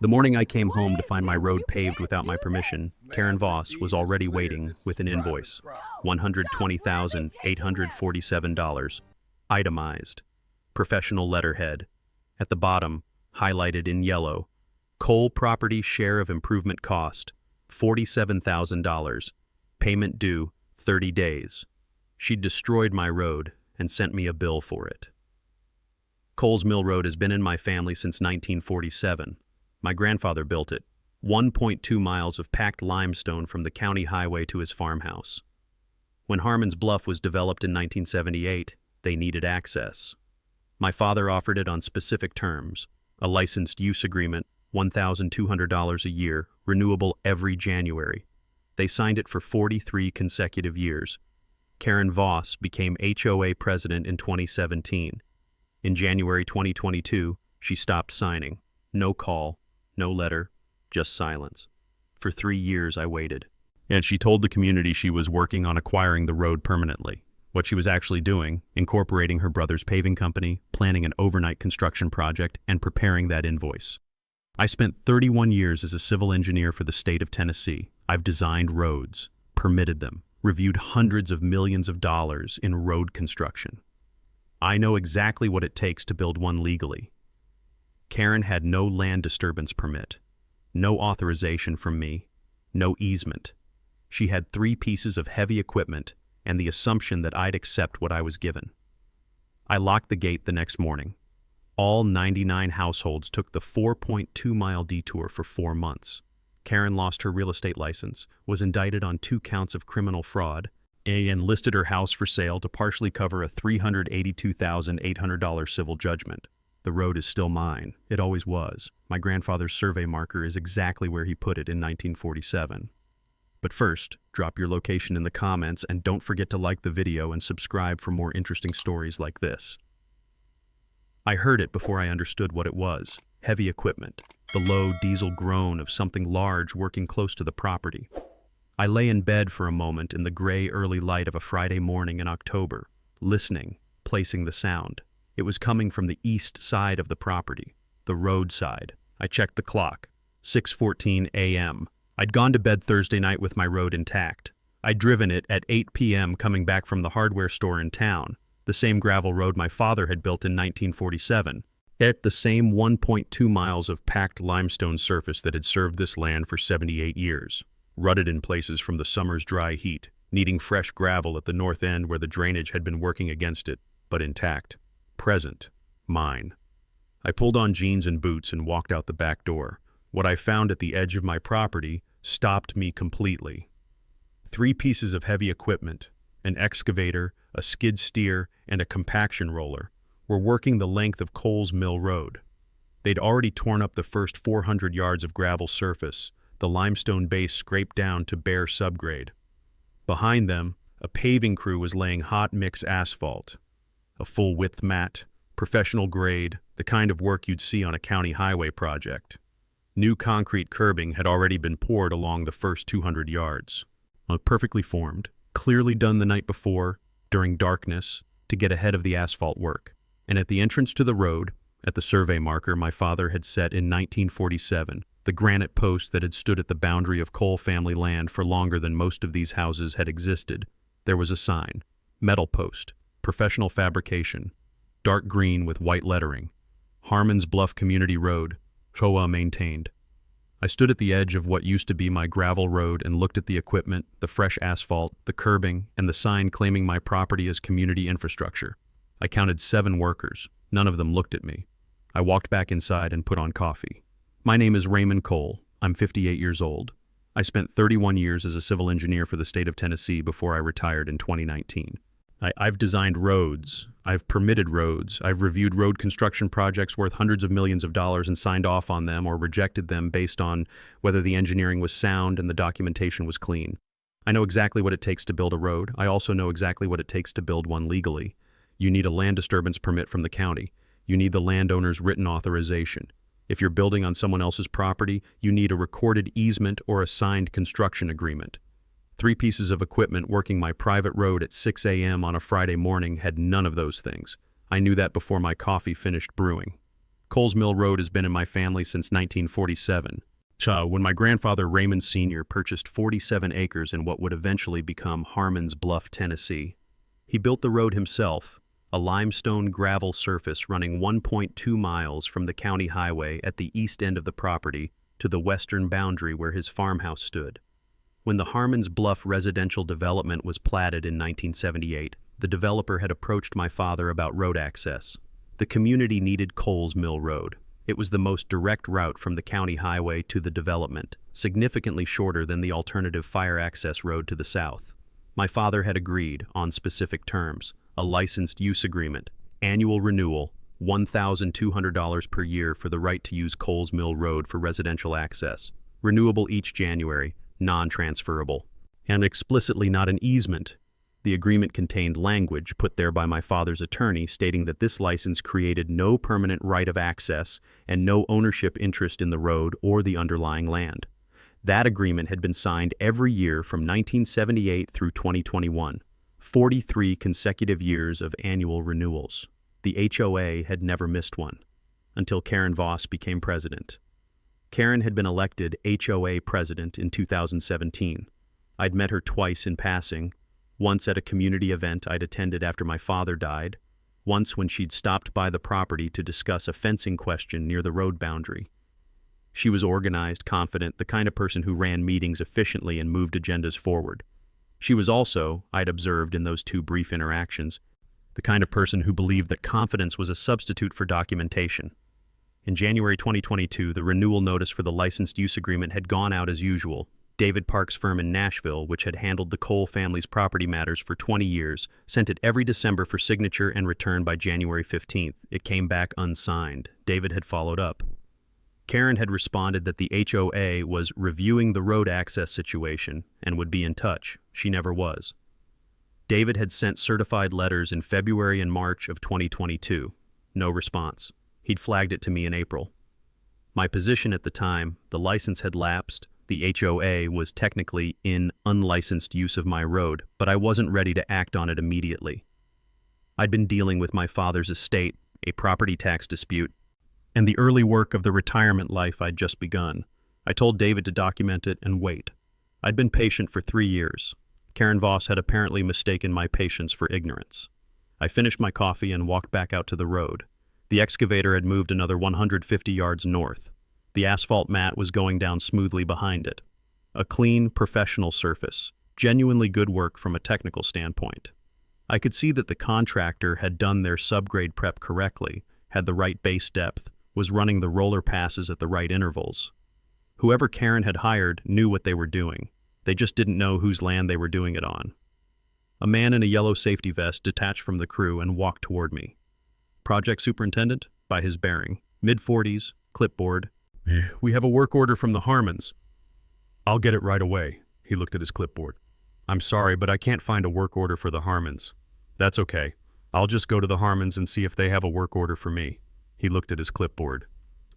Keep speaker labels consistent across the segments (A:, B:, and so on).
A: The morning I came home to find my road paved without my permission, Karen Voss was already waiting with an invoice. $120,847. Itemized. Professional letterhead. At the bottom, highlighted in yellow, Cole Property Share of Improvement Cost, $47,000. Payment due, 30 days. She'd destroyed my road and sent me a bill for it. Cole's Mill Road has been in my family since 1947. My grandfather built it, 1.2 miles of packed limestone from the county highway to his farmhouse. When Harmon's Bluff was developed in 1978, they needed access. My father offered it on specific terms, a licensed use agreement, $1,200 a year, renewable every January. They signed it for 43 consecutive years. Karen Voss became HOA president in 2017. In January 2022, she stopped signing. No call, no letter, just silence. For 3 years I waited. And she told the community she was working on acquiring the road permanently. What she was actually doing, incorporating her brother's paving company, planning an overnight construction project, and preparing that invoice. I spent 31 years as a civil engineer for the state of Tennessee. I've designed roads, permitted them, reviewed hundreds of millions of dollars in road construction. I know exactly what it takes to build one legally. Karen had no land disturbance permit, no authorization from me, no easement. She had 3 pieces of heavy equipment and the assumption that I'd accept what I was given. I locked the gate the next morning. All 99 households took the 4.2-mile detour for 4 months. Karen lost her real estate license, was indicted on 2 counts of criminal fraud, and listed her house for sale to partially cover a $382,800 civil judgment. The road is still mine. It always was. My grandfather's survey marker is exactly where he put it in 1947. But first, drop your location in the comments and don't forget to like the video and subscribe for more interesting stories like this. I heard it before I understood what it was. Heavy equipment. The low diesel groan of something large working close to the property. I lay in bed for a moment in the gray early light of a Friday morning in October, listening, placing the sound. It was coming from the east side of the property, the road side. I checked the clock. 6:14 a.m. I'd gone to bed Thursday night with my road intact. I'd driven it at 8 p.m. coming back from the hardware store in town, the same gravel road my father had built in 1947, at the same 1.2 miles of packed limestone surface that had served this land for 78 years, rutted in places from the summer's dry heat, needing fresh gravel at the north end where the drainage had been working against it, but intact. Present. Mine. I pulled on jeans and boots and walked out the back door. What I found at the edge of my property stopped me completely. 3 pieces of heavy equipment, an excavator, a skid steer, and a compaction roller, were working the length of Cole's Mill Road. They'd already torn up the first 400 yards of gravel surface, the limestone base scraped down to bare subgrade. Behind them, a paving crew was laying hot mix asphalt. A full-width mat, professional grade, the kind of work you'd see on a county highway project. New concrete curbing had already been poured along the first 200 yards. Perfectly formed, clearly done the night before, during darkness, to get ahead of the asphalt work. And at the entrance to the road, at the survey marker my father had set in 1947, the granite post that had stood at the boundary of Cole family land for longer than most of these houses had existed, there was a sign. Metal post. Professional fabrication. Dark green with white lettering. Harmon's Bluff Community Road. HOA maintained. I stood at the edge of what used to be my gravel road and looked at the equipment, the fresh asphalt, the curbing, and the sign claiming my property as community infrastructure. I counted 7 workers. None of them looked at me. I walked back inside and put on coffee. My name is Raymond Cole. I'm 58 years old. I spent 31 years as a civil engineer for the state of Tennessee before I retired in 2019. I've designed roads, I've permitted roads, I've reviewed road construction projects worth hundreds of millions of dollars and signed off on them or rejected them based on whether the engineering was sound and the documentation was clean. I know exactly what it takes to build a road. I also know exactly what it takes to build one legally. You need a land disturbance permit from the county. You need the landowner's written authorization. If you're building on someone else's property, you need a recorded easement or a signed construction agreement. 3 pieces of equipment working my private road at 6 a.m. on a Friday morning had none of those things. I knew that before my coffee finished brewing. Coles Mill Road has been in my family since 1947. When my grandfather Raymond Sr. purchased 47 acres in what would eventually become Harmon's Bluff, Tennessee. He built the road himself, a limestone gravel surface running 1.2 miles from the county highway at the east end of the property to the western boundary where his farmhouse stood. When the Harmon's Bluff residential development was platted in 1978, the developer had approached my father about road access. The community needed Coles Mill Road. It was the most direct route from the county highway to the development, significantly shorter than the alternative fire access road to the south. My father had agreed, on specific terms, a licensed use agreement, annual renewal, $1,200 per year for the right to use Coles Mill Road for residential access, renewable each January, non-transferable, and explicitly not an easement. The agreement contained language put there by my father's attorney stating that this license created no permanent right of access and no ownership interest in the road or the underlying land. That agreement had been signed every year from 1978 through 2021, 43 consecutive years of annual renewals. The HOA had never missed one, until Karen Voss became president. Karen had been elected HOA president in 2017. I'd met her twice in passing, once at a community event I'd attended after my father died, once when she'd stopped by the property to discuss a fencing question near the road boundary. She was organized, confident, the kind of person who ran meetings efficiently and moved agendas forward. She was also, I'd observed in those two brief interactions, the kind of person who believed that confidence was a substitute for documentation. In January 2022, the renewal notice for the licensed use agreement had gone out as usual. David Park's firm in Nashville, which had handled the Cole family's property matters for 20 years, sent it every December for signature and return by January 15th. It came back unsigned. David had followed up. Karen had responded that the HOA was reviewing the road access situation and would be in touch. She never was. David had sent certified letters in February and March of 2022. No response. He'd flagged it to me in April. My position at the time, the license had lapsed. The HOA was technically in unlicensed use of my road, but I wasn't ready to act on it immediately. I'd been dealing with my father's estate, a property tax dispute, and the early work of the retirement life I'd just begun. I told David to document it and wait. I'd been patient for 3 years. Karen Voss had apparently mistaken my patience for ignorance. I finished my coffee and walked back out to the road. The excavator had moved another 150 yards north. The asphalt mat was going down smoothly behind it. A clean, professional surface, genuinely good work from a technical standpoint. I could see that the contractor had done their subgrade prep correctly, had the right base depth, was running the roller passes at the right intervals. Whoever Karen had hired knew what they were doing. They just didn't know whose land they were doing it on. A man in a yellow safety vest detached from the crew and walked toward me. Project superintendent, by his bearing, mid-40s, clipboard. We have a work order from the Harmons. I'll get it right away. He looked at his clipboard. I'm sorry, but I can't find a work order for the Harmons. That's okay. I'll just go to the Harmons and see if they have a work order for me. He looked at his clipboard.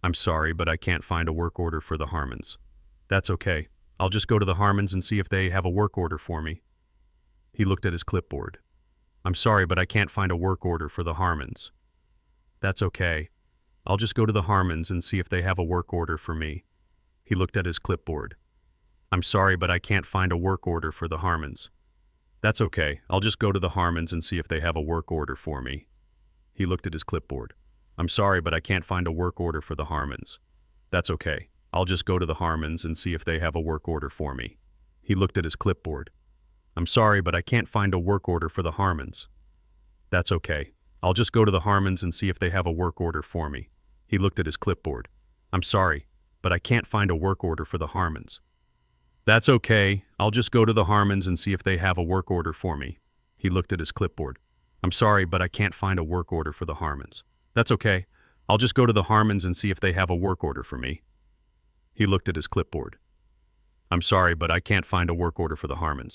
A: I'm sorry, but I can't find a work order for the Harmons. That's okay. I'll just go to the Harmons and see if they have a work order for me. He looked at his clipboard. I'm sorry, but I can't find a work order for the Harmons. That's okay. I'll just go to the Harmons and see if they have a work order for me. He looked at his clipboard. I'm sorry, but I can't find a work order for the Harmons. That's okay. I'll just go to the Harmons and see if they have a work order for me. He looked at his clipboard. I'm sorry, but I can't find a work order for the Harmons. That's okay. I'll just go to the Harmons and see if they have a work order for me. He looked at his clipboard. I'm sorry, but I can't find a work order for the Harmons. That's okay. I'll just go to the Harmons and see if they have a work order for me. He looked at his clipboard. I'm sorry, but I can't find a work order for the Harmons. That's okay. I'll just go to the Harmons and see if they have a work order for me. He looked at his clipboard. I'm sorry, but I can't find a work order for the Harmons. That's okay. I'll just go to the Harmons and see if they have a work order for me. He looked at his clipboard. I'm sorry, but I can't find a work order for the Harmons.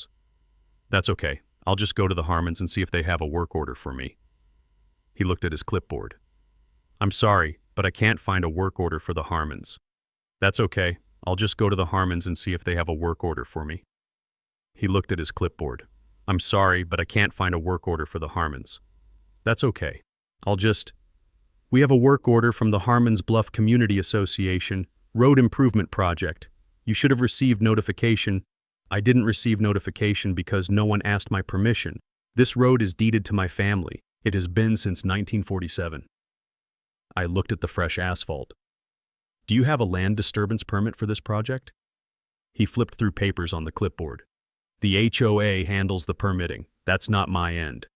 A: That's okay. I'll just go to the Harmons and see if they have a work order for me. He looked at his clipboard. I'm sorry, but I can't find a work order for the Harmons. That's okay. I'll just go to the Harmons and see if they have a work order for me. He looked at his clipboard. I'm sorry, but I can't find a work order for the Harmons. That's okay. I'll just... We have a work order from the Harmons Bluff Community Association, Road Improvement Project. You should have received notification. I didn't receive notification because no one asked my permission. This road is deeded to my family. It has been since 1947. I looked at the fresh asphalt. Do you have a land disturbance permit for this project? He flipped through papers on the clipboard. The HOA handles the permitting. That's not my end.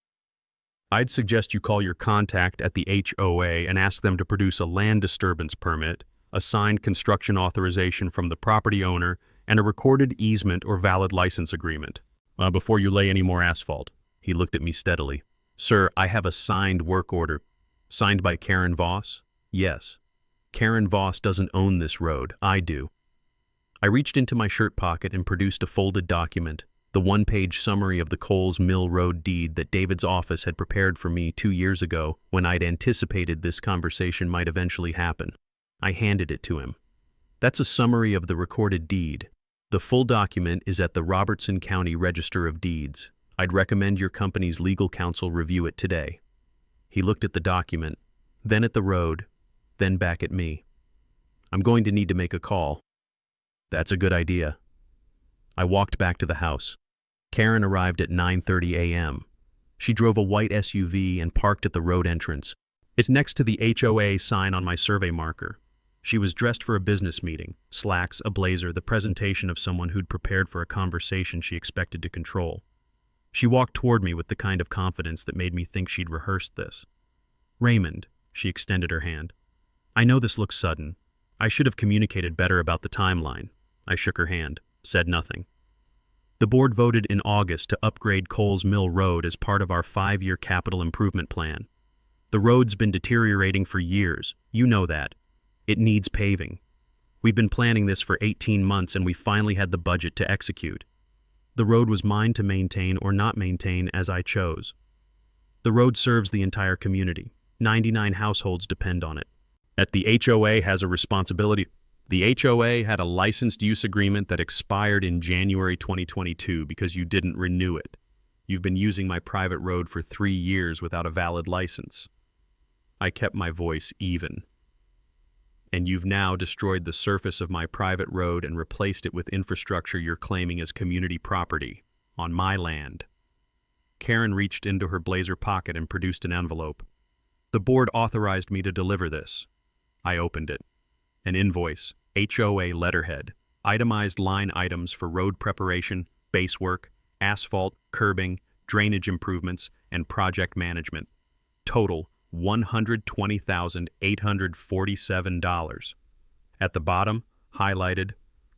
A: I'd suggest you call your contact at the HOA and ask them to produce a land disturbance permit, a signed construction authorization from the property owner, and a recorded easement or valid license agreement. Before you lay any more asphalt. He looked at me steadily. Sir, I have a signed work order. Signed by Karen Voss? Yes. Karen Voss doesn't own this road. I do. I reached into my shirt pocket and produced a folded document, the one-page summary of the Coles Mill Road deed that David's office had prepared for me 2 years ago when I'd anticipated this conversation might eventually happen. I handed it to him. That's a summary of the recorded deed. The full document is at the Robertson County Register of Deeds. I'd recommend your company's legal counsel review it today. He looked at the document, then at the road, then back at me. I'm going to need to make a call. That's a good idea. I walked back to the house. Karen arrived at 9:30 a.m. She drove a white SUV and parked at the road entrance. It's next to the HOA sign on my survey marker. She was dressed for a business meeting, slacks, a blazer, the presentation of someone who'd prepared for a conversation she expected to control. She walked toward me with the kind of confidence that made me think she'd rehearsed this. Raymond, she extended her hand. I know this looks sudden. I should have communicated better about the timeline. I shook her hand, said nothing. The board voted in August to upgrade Coles Mill Road as part of our 5-year capital improvement plan. The road's been deteriorating for years. You know that. It needs paving. We've been planning this for 18 months and we finally had the budget to execute. The road was mine to maintain or not maintain as I chose. The road serves the entire community. 99 households depend on it. The HOA has a responsibility. The HOA had a licensed use agreement that expired in January 2022 because you didn't renew it. You've been using my private road for 3 years without a valid license. I kept my voice even. And you've now destroyed the surface of my private road and replaced it with infrastructure you're claiming as community property, on my land. Karen reached into her blazer pocket and produced an envelope. The board authorized me to deliver this. I opened it. An invoice, HOA letterhead, itemized line items for road preparation, base work, asphalt, curbing, drainage improvements, and project management. Total $120,847. At the bottom, highlighted,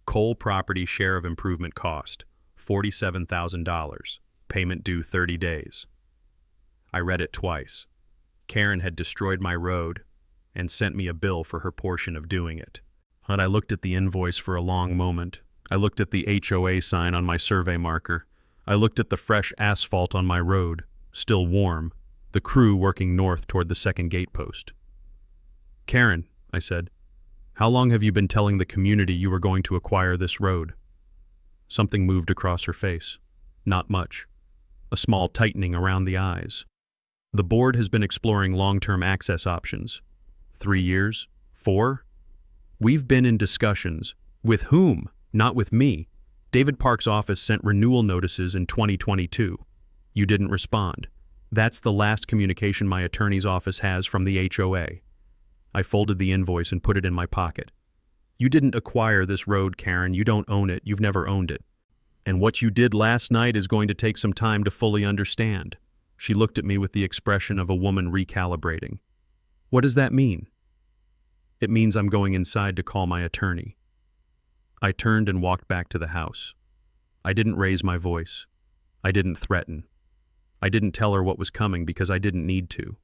A: Cole Property Share of Improvement Cost, $47,000. Payment due 30 days. I read it twice. Karen had destroyed my road and sent me a bill for her portion of doing it. And I looked at the invoice for a long moment. I looked at the HOA sign on my survey marker. I looked at the fresh asphalt on my road, still warm, the crew working north toward the second gate post. Karen, I said, how long have you been telling the community you were going to acquire this road? Something moved across her face. Not much. A small tightening around the eyes. The board has been exploring long-term access options. 3 years? 4? We've been in discussions. With whom? Not with me. David Park's office sent renewal notices in 2022. You didn't respond. That's the last communication my attorney's office has from the HOA. I folded the invoice and put it in my pocket. You didn't acquire this road, Karen. You don't own it. You've never owned it. And what you did last night is going to take some time to fully understand. She looked at me with the expression of a woman recalibrating. What does that mean? It means I'm going inside to call my attorney. I turned and walked back to the house. I didn't raise my voice. I didn't threaten. I didn't tell her what was coming because I didn't need to.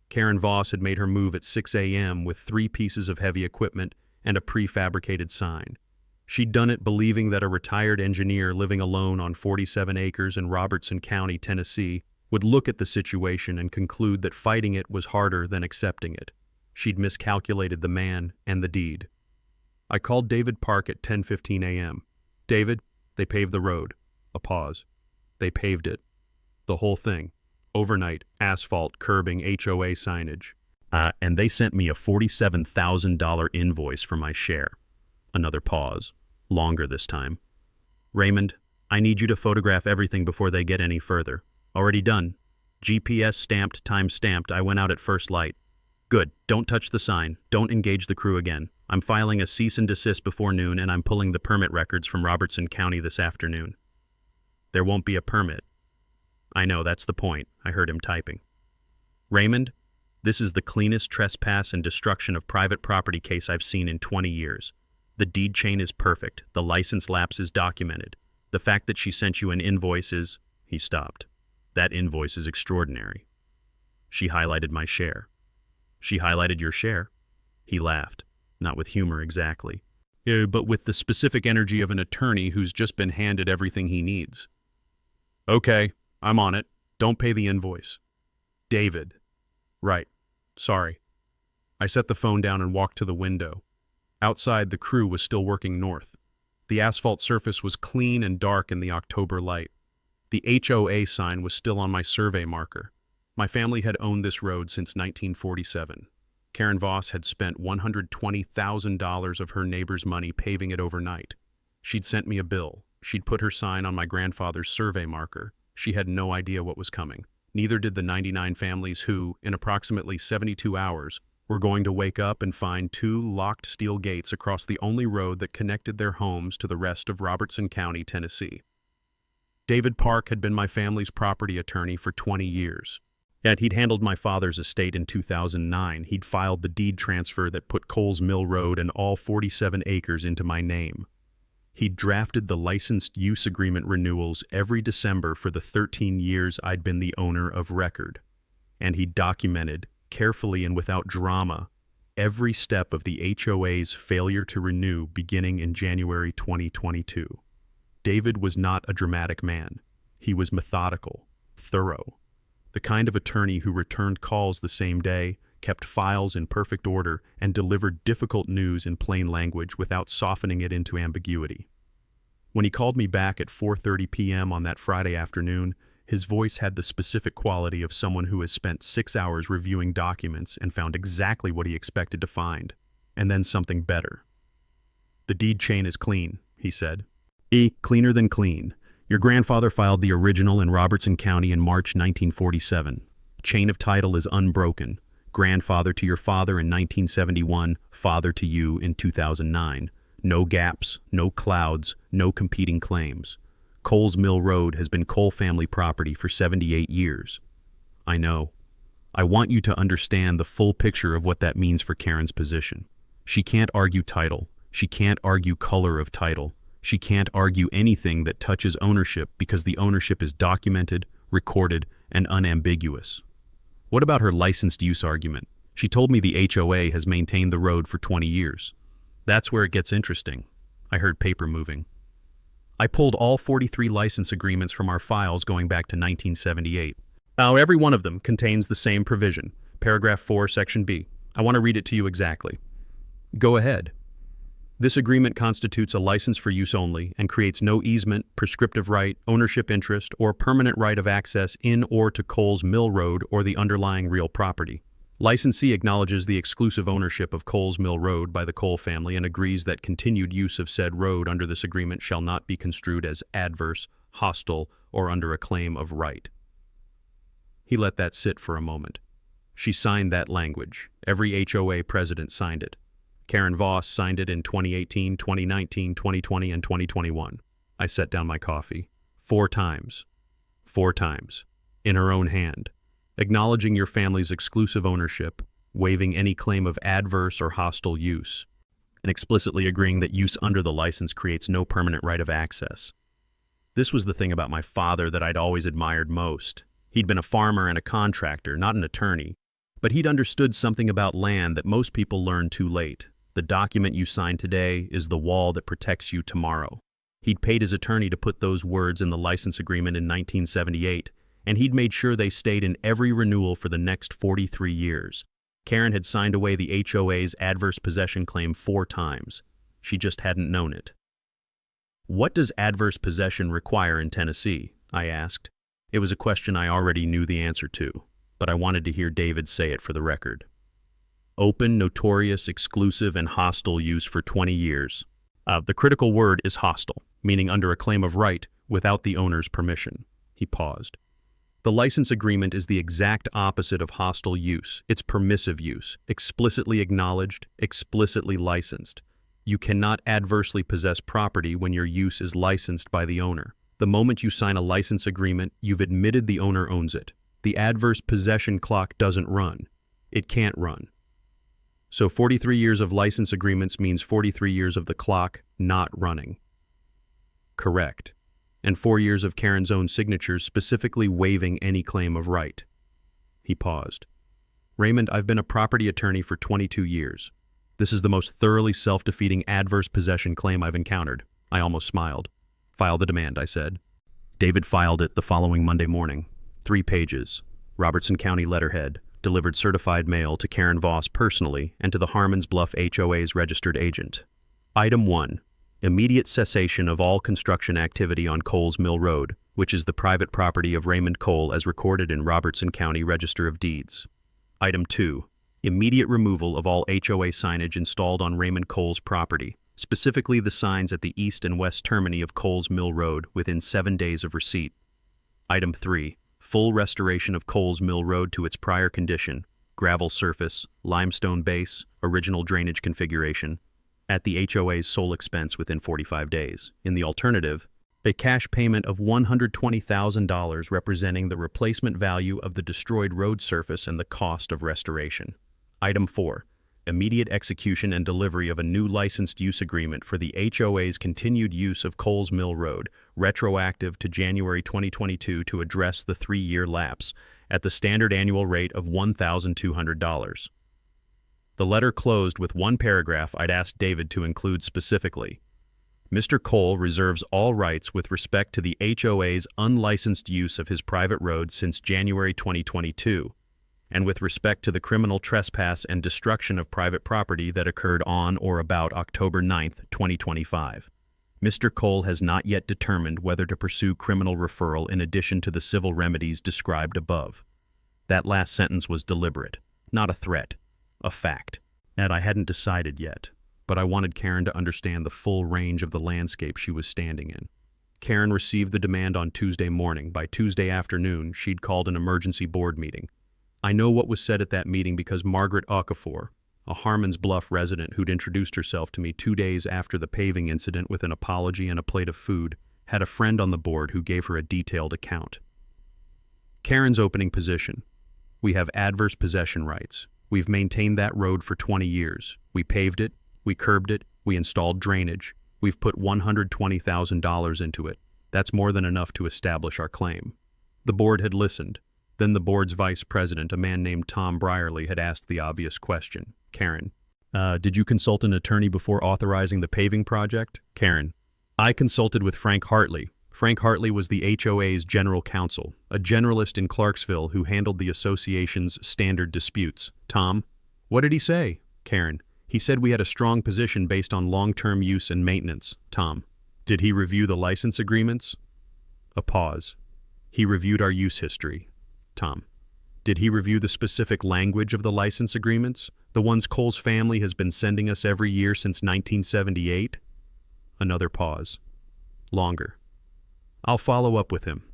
A: Karen Voss had made her move at 6 a.m. with 3 pieces of heavy equipment and a prefabricated sign. She'd done it believing that a retired engineer living alone on 47 acres in Robertson County, Tennessee, would look at the situation and conclude that fighting it was harder than accepting it. She'd miscalculated the man and the deed. I called David Park at 10:15 a.m. David, they paved the road. A pause. They paved it. The whole thing. Overnight, asphalt, curbing, HOA signage. And they sent me a $47,000 invoice for my share. Another pause. Longer this time. Raymond, I need you to photograph everything before they get any further. Already done. GPS stamped, time stamped. I went out at first light. Good. Don't touch the sign. Don't engage the crew again. I'm filing a cease and desist before noon, and I'm pulling the permit records from Robertson County this afternoon. There won't be a permit. I know, that's the point. I heard him typing. Raymond, this is the cleanest trespass and destruction of private property case I've seen in 20 years. The deed chain is perfect. The license lapse is documented. The fact that she sent you an invoice is... He stopped. That invoice is extraordinary. She highlighted my share. She highlighted your share? He laughed. Not with humor exactly, but with the specific energy of an attorney who's just been handed everything he needs. Okay, I'm on it. Don't pay the invoice. David. Right. Sorry. I set the phone down and walked to the window. Outside, the crew was still working north. The asphalt surface was clean and dark in the October light. The HOA sign was still on my survey marker. My family had owned this road since 1947. Karen Voss had spent $120,000 of her neighbor's money paving it overnight. She'd sent me a bill. She'd put her sign on my grandfather's survey marker. She had no idea what was coming. Neither did the 99 families who, in approximately 72 hours, were going to wake up and find 2 locked steel gates across the only road that connected their homes to the rest of Robertson County, Tennessee. David Park had been my family's property attorney for 20 years. Yet he'd handled my father's estate in 2009. He'd filed the deed transfer that put Coles Mill Road and all 47 acres into my name. He'd drafted the licensed use agreement renewals every December for the 13 years I'd been the owner of record. And he'd documented, carefully and without drama, every step of the HOA's failure to renew beginning in January 2022. David was not a dramatic man. He was methodical, thorough. The kind of attorney who returned calls the same day, kept files in perfect order, and delivered difficult news in plain language without softening it into ambiguity. When he called me back at 4:30 p.m. on that Friday afternoon, his voice had the specific quality of someone who has spent 6 hours reviewing documents and found exactly what he expected to find, and then something better. The deed chain is clean, he said. Cleaner than clean. Your grandfather filed the original in Robertson County in March 1947. Chain of title is unbroken. Grandfather to your father in 1971, father to you in 2009. No gaps, no clouds, no competing claims. Coles Mill Road has been Cole family property for 78 years. I know. I want you to understand the full picture of what that means for Karen's position. She can't argue title. She can't argue color of title. She can't argue anything that touches ownership because the ownership is documented, recorded, and unambiguous. What about her licensed use argument? She told me the HOA has maintained the road for 20 years. That's where it gets interesting. I heard paper moving. I pulled all 43 license agreements from our files going back to 1978. Now, every one of them contains the same provision, paragraph 4, section B. I want to read it to you exactly. Go ahead. This agreement constitutes a license for use only and creates no easement, prescriptive right, ownership interest, or permanent right of access in or to Coles Mill Road or the underlying real property. Licensee acknowledges the exclusive ownership of Coles Mill Road by the Cole family and agrees that continued use of said road under this agreement shall not be construed as adverse, hostile, or under a claim of right. He let that sit for a moment. She signed that language. Every HOA president signed it. Karen Voss signed it in 2018, 2019, 2020, and 2021. I set down my coffee. 4 times. 4 times. In her own hand. Acknowledging your family's exclusive ownership, waiving any claim of adverse or hostile use, and explicitly agreeing that use under the license creates no permanent right of access. This was the thing about my father that I'd always admired most. He'd been a farmer and a contractor, not an attorney, but he'd understood something about land that most people learn too late. The document you sign today is the wall that protects you tomorrow. He'd paid his attorney to put those words in the license agreement in 1978, and he'd made sure they stayed in every renewal for the next 43 years. Karen had signed away the HOA's adverse possession claim 4 times. She just hadn't known it. What does adverse possession require in Tennessee? I asked. It was a question I already knew the answer to, but I wanted to hear David say it for the record. Open, notorious, exclusive, and hostile use for 20 years. The critical word is hostile, meaning under a claim of right without the owner's permission. He paused. The license agreement is the exact opposite of hostile use. It's permissive use, explicitly acknowledged, explicitly licensed. You cannot adversely possess property when your use is licensed by the owner. The moment you sign a license agreement, you've admitted the owner owns it. The adverse possession clock doesn't run. It can't run. So 43 years of license agreements means 43 years of the clock not running. Correct. And 4 years of Karen's own signatures specifically waiving any claim of right. He paused. Raymond, I've been a property attorney for 22 years. This is the most thoroughly self-defeating adverse possession claim I've encountered. I almost smiled. File the demand, I said. David filed it the following Monday morning. 3 pages. Robertson County letterhead. Delivered certified mail to Karen Voss personally and to the Harmons Bluff HOA's registered agent. Item 1. Immediate cessation of all construction activity on Coles Mill Road, which is the private property of Raymond Cole as recorded in Robertson County Register of Deeds. Item 2. Immediate removal of all HOA signage installed on Raymond Cole's property, specifically the signs at the east and west termini of Coles Mill Road within 7 days of receipt. Item 3. Full restoration of Coles Mill Road to its prior condition, gravel surface, limestone base, original drainage configuration, at the HOA's sole expense within 45 days. In the alternative, a cash payment of $120,000 representing the replacement value of the destroyed road surface and the cost of restoration. Item 4. Immediate execution and delivery of a new licensed use agreement for the HOA's continued use of Coles Mill Road, retroactive to January 2022 to address the 3-year lapse, at the standard annual rate of $1,200. The letter closed with one paragraph I'd asked David to include specifically. Mr. Cole reserves all rights with respect to the HOA's unlicensed use of his private road since January 2022. And with respect to the criminal trespass and destruction of private property that occurred on or about October 9, 2025. Mr. Cole has not yet determined whether to pursue criminal referral in addition to the civil remedies described above. That last sentence was deliberate, not a threat, a fact. And I hadn't decided yet, but I wanted Karen to understand the full range of the landscape she was standing in. Karen received the demand on Tuesday morning. By Tuesday afternoon, she'd called an emergency board meeting. I know what was said at that meeting because Margaret Okafor, a Harmons Bluff resident who'd introduced herself to me 2 days after the paving incident with an apology and a plate of food, had a friend on the board who gave her a detailed account. Karen's opening position. We have adverse possession rights. We've maintained that road for 20 years. We paved it, we curbed it, we installed drainage. We've put $120,000 into it. That's more than enough to establish our claim. The board had listened. Then the board's vice president, a man named Tom Brierly, had asked the obvious question. Karen, did you consult an attorney before authorizing the paving project? Karen, I consulted with Frank Hartley. Frank Hartley was the HOA's general counsel, a generalist in Clarksville who handled the association's standard disputes. Tom, what did he say? Karen, he said we had a strong position based on long-term use and maintenance. Tom, did he review the license agreements? A pause. He reviewed our use history. Tom, did he review the specific language of the license agreements, the ones Cole's family has been sending us every year since 1978? Another pause. Longer. I'll follow up with him.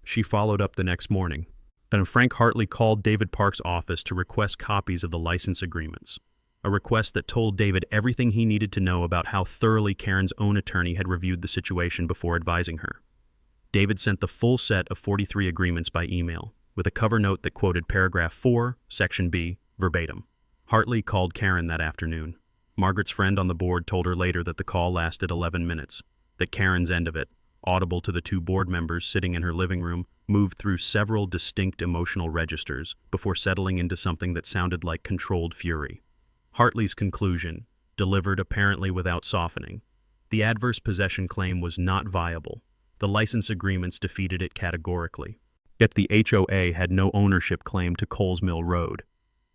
A: She followed up the next morning. Then Frank Hartley called David Park's office to request copies of the license agreements, a request that told David everything he needed to know about how thoroughly Karen's own attorney had reviewed the situation before advising her. David sent the full set of 43 agreements by email, with a cover note that quoted paragraph 4, section B, verbatim. Hartley called Karen that afternoon. Margaret's friend on the board told her later that the call lasted 11 minutes, that Karen's end of it, audible to the 2 board members sitting in her living room, moved through several distinct emotional registers before settling into something that sounded like controlled fury. Hartley's conclusion, delivered apparently without softening. The adverse possession claim was not viable. The license agreements defeated it categorically. Yet the HOA had no ownership claim to Coles Mill Road.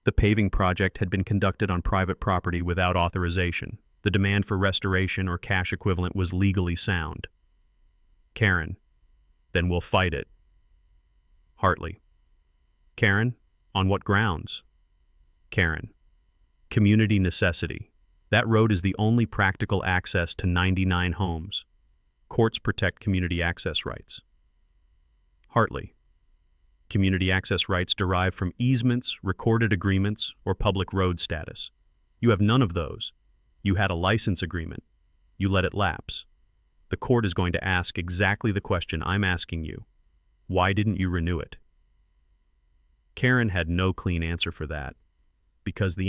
A: The paving project had been conducted on private property without authorization. The demand for restoration or cash equivalent was legally sound. Karen, then we'll fight it. Hartley, Karen, on what grounds? Karen, Community necessity. That road is the only practical access to 99 homes. Courts protect community access rights. Hartley. Community access rights derive from easements, recorded agreements, or public road status. You have none of those. You had a license agreement. You let it lapse. The court is going to ask exactly the question I'm asking you. Why didn't you renew it? Karen had no clean answer for that, because the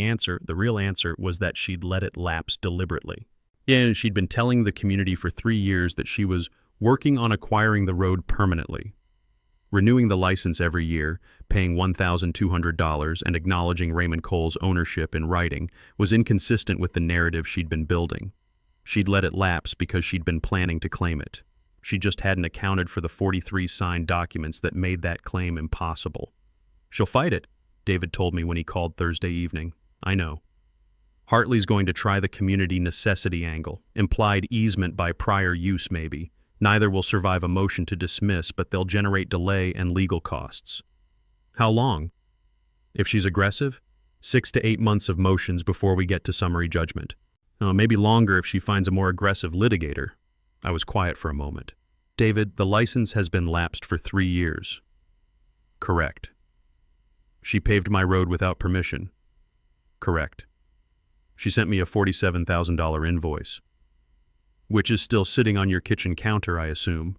A: real answer, was that she'd let it lapse deliberately. Yeah, she'd been telling the community for 3 years that she was working on acquiring the road permanently. Renewing the license every year, paying $1,200, and acknowledging Raymond Cole's ownership in writing was inconsistent with the narrative she'd been building. She'd let it lapse because she'd been planning to claim it. She just hadn't accounted for the 43 signed documents that made that claim impossible. She'll fight it, David told me when he called Thursday evening. I know. Hartley's going to try the community necessity angle, implied easement by prior use maybe. Neither will survive a motion to dismiss, but they'll generate delay and legal costs. How long? If she's aggressive, 6 to 8 months of motions before we get to summary judgment. Maybe longer if she finds a more aggressive litigator. I was quiet for a moment. David, the license has been lapsed for 3 years. Correct. She paved my road without permission. Correct. She sent me a $47,000 invoice. Which is still sitting on your kitchen counter, I assume.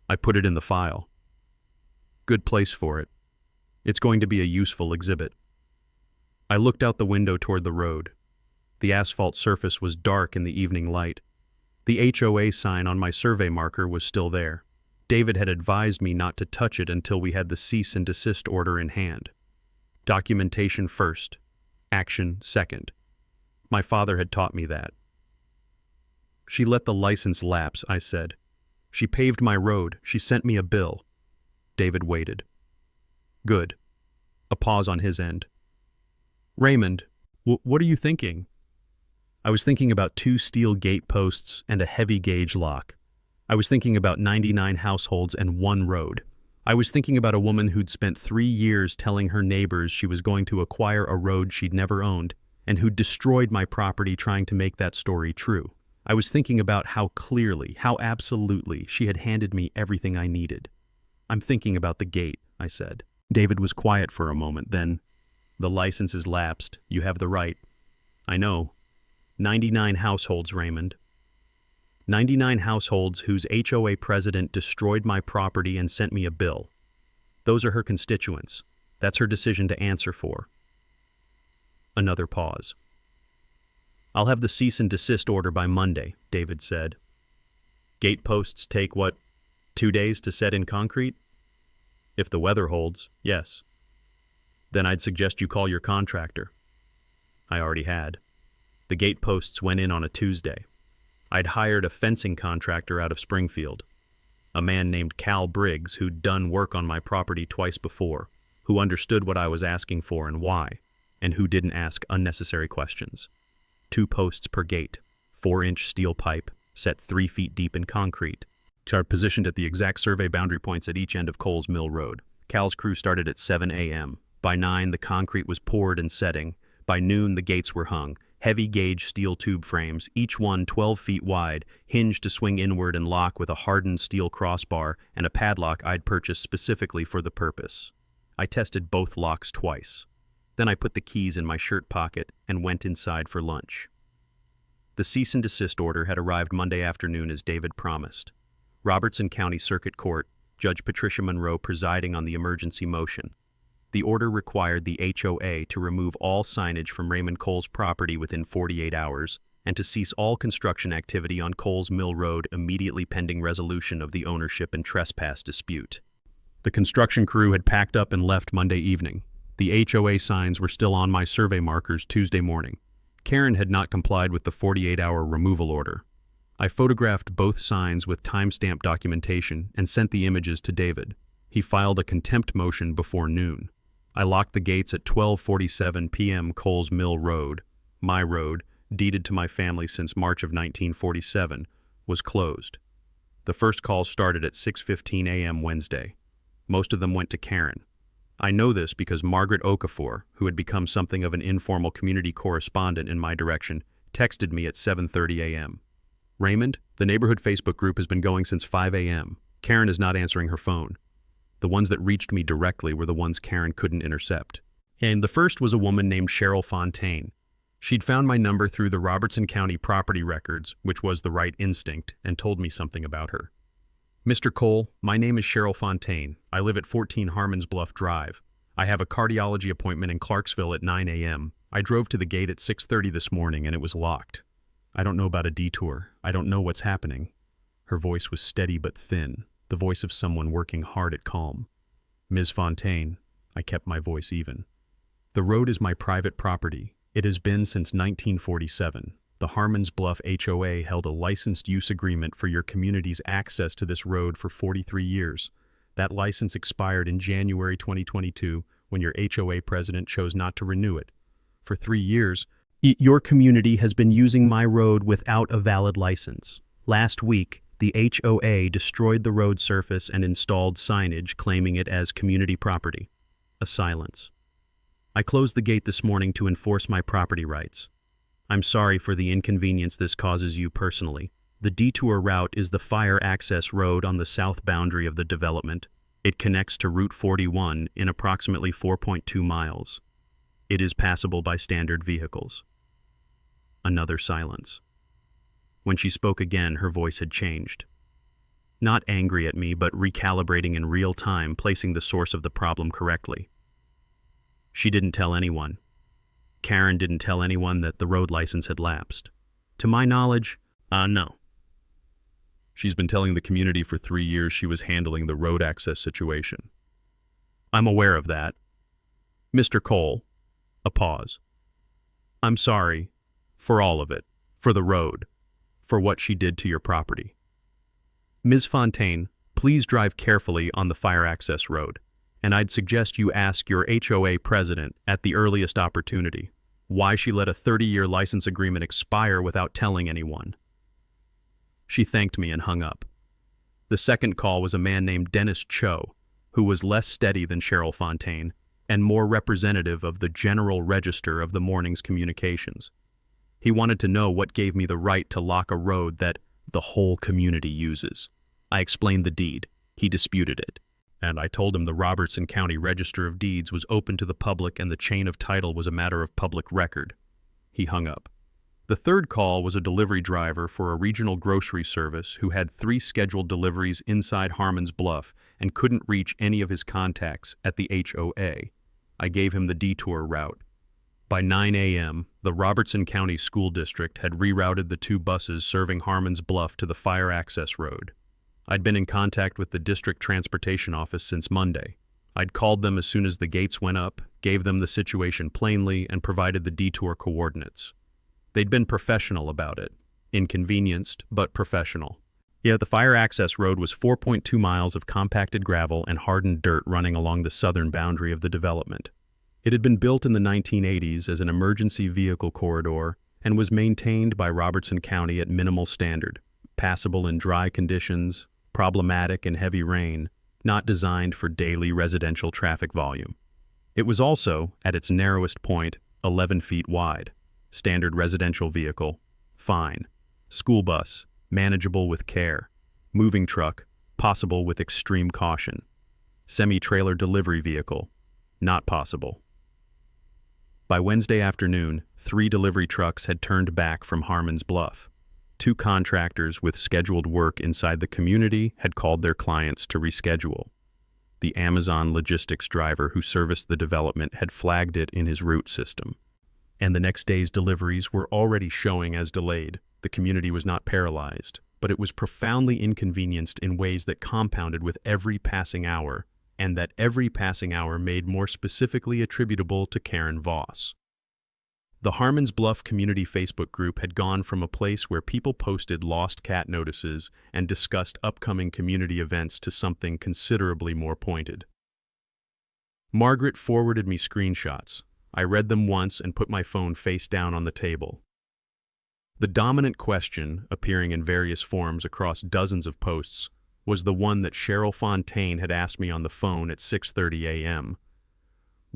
A: I put it in the file. Good place for it. It's going to be a useful exhibit. I looked out the window toward the road. The asphalt surface was dark in the evening light. The HOA sign on my survey marker was still there. David had advised me not to touch it until we had the cease and desist order in hand. Documentation first, action second. My father had taught me that. She let the license lapse, I said. She paved my road. She sent me a bill. David waited. Good. A pause on his end. Raymond, what are you thinking? I was thinking about 2 steel gate posts and a heavy gauge lock. I was thinking about 99 households and 1 road. I was thinking about a woman who'd spent 3 years telling her neighbors she was going to acquire a road she'd never owned, and who'd destroyed my property trying to make that story true. I was thinking about how clearly, how absolutely she had handed me everything I needed. I'm thinking about the gate, I said. David was quiet for a moment, then, the license is lapsed. You have the right. I know. 99 households, Raymond. 99 households whose HOA president destroyed my property and sent me a bill. Those are her constituents. That's her decision to answer for. Another pause. I'll have the cease and desist order by Monday, David said. Gate posts take, 2 days to set in concrete? If the weather holds, yes. Then I'd suggest you call your contractor. I already had. The gate posts went in on a Tuesday. I'd hired a fencing contractor out of Springfield, a man named Cal Briggs who'd done work on my property twice before, who understood what I was asking for and why, and who didn't ask unnecessary questions. 2 posts per gate, 4-inch steel pipe, set 3 feet deep in concrete, positioned at the exact survey boundary points at each end of Coles Mill Road. Cal's crew started at 7 a.m. By 9, the concrete was poured and setting. By noon, the gates were hung. Heavy gauge steel tube frames, each one 12 feet wide, hinged to swing inward and lock with a hardened steel crossbar and a padlock I'd purchased specifically for the purpose. I tested both locks twice. Then I put the keys in my shirt pocket and went inside for lunch. The cease and desist order had arrived Monday afternoon as David promised. Robertson County Circuit Court, Judge Patricia Monroe presiding on the emergency motion. The order required the HOA to remove all signage from Raymond Cole's property within 48 hours and to cease all construction activity on Coles Mill Road immediately pending resolution of the ownership and trespass dispute. The construction crew had packed up and left Monday evening. The HOA signs were still on my survey markers Tuesday morning. Karen had not complied with the 48-hour removal order. I photographed both signs with timestamp documentation and sent the images to David. He filed a contempt motion before noon. I locked the gates at 12:47 p.m. Coles Mill Road. My road, deeded to my family since March of 1947, was closed. The first calls started at 6:15 a.m. Wednesday. Most of them went to Karen. I know this because Margaret Okafor, who had become something of an informal community correspondent in my direction, texted me at 7:30 a.m. Raymond, the neighborhood Facebook group has been going since 5 a.m. Karen is not answering her phone. The ones that reached me directly were the ones Karen couldn't intercept. And the first was a woman named Cheryl Fontaine. She'd found my number through the Robertson County property records, which was the right instinct, and told me something about her. Mr. Cole, my name is Cheryl Fontaine. I live at 14 Harmons Bluff Drive. I have a cardiology appointment in Clarksville at 9 a.m. I drove to the gate at 6:30 this morning and it was locked. I don't know about a detour. I don't know what's happening. Her voice was steady but thin, the voice of someone working hard at calm. Ms. Fontaine, I kept my voice even. The road is my private property. It has been since 1947. The Harmons Bluff HOA held a licensed use agreement for your community's access to this road for 43 years. That license expired in January 2022 when your HOA president chose not to renew it. For 3 years, your community has been using my road without a valid license. Last week, the HOA destroyed the road surface and installed signage claiming it as community property. A silence. I closed the gate this morning to enforce my property rights. I'm sorry for the inconvenience this causes you personally. The detour route is the fire access road on the south boundary of the development. It connects to Route 41 in approximately 4.2 miles. It is passable by standard vehicles. Another silence. When she spoke again, her voice had changed. Not angry at me, but recalibrating in real time, placing the source of the problem correctly. She didn't tell anyone. Karen didn't tell anyone that the road license had lapsed. To my knowledge, no. She's been telling the community for 3 years she was handling the road access situation. I'm aware of that. Mr. Cole, a pause. I'm sorry for all of it, for the road, for what she did to your property. Ms. Fontaine, please drive carefully on the fire access road, and I'd suggest you ask your HOA president at the earliest opportunity why she let a 30-year license agreement expire without telling anyone. She thanked me and hung up. The second call was a man named Dennis Cho, who was less steady than Cheryl Fontaine and more representative of the general register of the morning's communications. He wanted to know what gave me the right to lock a road that the whole community uses. I explained the deed. He disputed it. And I told him the Robertson County Register of Deeds was open to the public and the chain of title was a matter of public record. He hung up. The third call was a delivery driver for a regional grocery service who had 3 scheduled deliveries inside Harmons Bluff and couldn't reach any of his contacts at the HOA. I gave him the detour route. By 9 a.m., the Robertson County School District had rerouted the 2 buses serving Harmons Bluff to the fire access road. I'd been in contact with the district transportation office since Monday. I'd called them as soon as the gates went up, gave them the situation plainly, and provided the detour coordinates. They'd been professional about it. Inconvenienced, but professional. Yet the fire access road was 4.2 miles of compacted gravel and hardened dirt running along the southern boundary of the development. It had been built in the 1980s as an emergency vehicle corridor and was maintained by Robertson County at minimal standard, passable in dry conditions, problematic in heavy rain, not designed for daily residential traffic volume. It was also, at its narrowest point, 11 feet wide. Standard residential vehicle, fine. School bus, manageable with care. Moving truck, possible with extreme caution. Semi-trailer delivery vehicle, not possible. By Wednesday afternoon, 3 delivery trucks had turned back from Harmons Bluff. 2 contractors with scheduled work inside the community had called their clients to reschedule. The Amazon logistics driver who serviced the development had flagged it in his route system. And the next day's deliveries were already showing as delayed. The community was not paralyzed, but it was profoundly inconvenienced in ways that compounded with every passing hour, and that every passing hour made more specifically attributable to Karen Voss. The Harmons Bluff Community Facebook group had gone from a place where people posted lost cat notices and discussed upcoming community events to something considerably more pointed. Margaret forwarded me screenshots. I read them once and put my phone face down on the table. The dominant question, appearing in various forms across dozens of posts, was the one that Cheryl Fontaine had asked me on the phone at 6:30 a.m.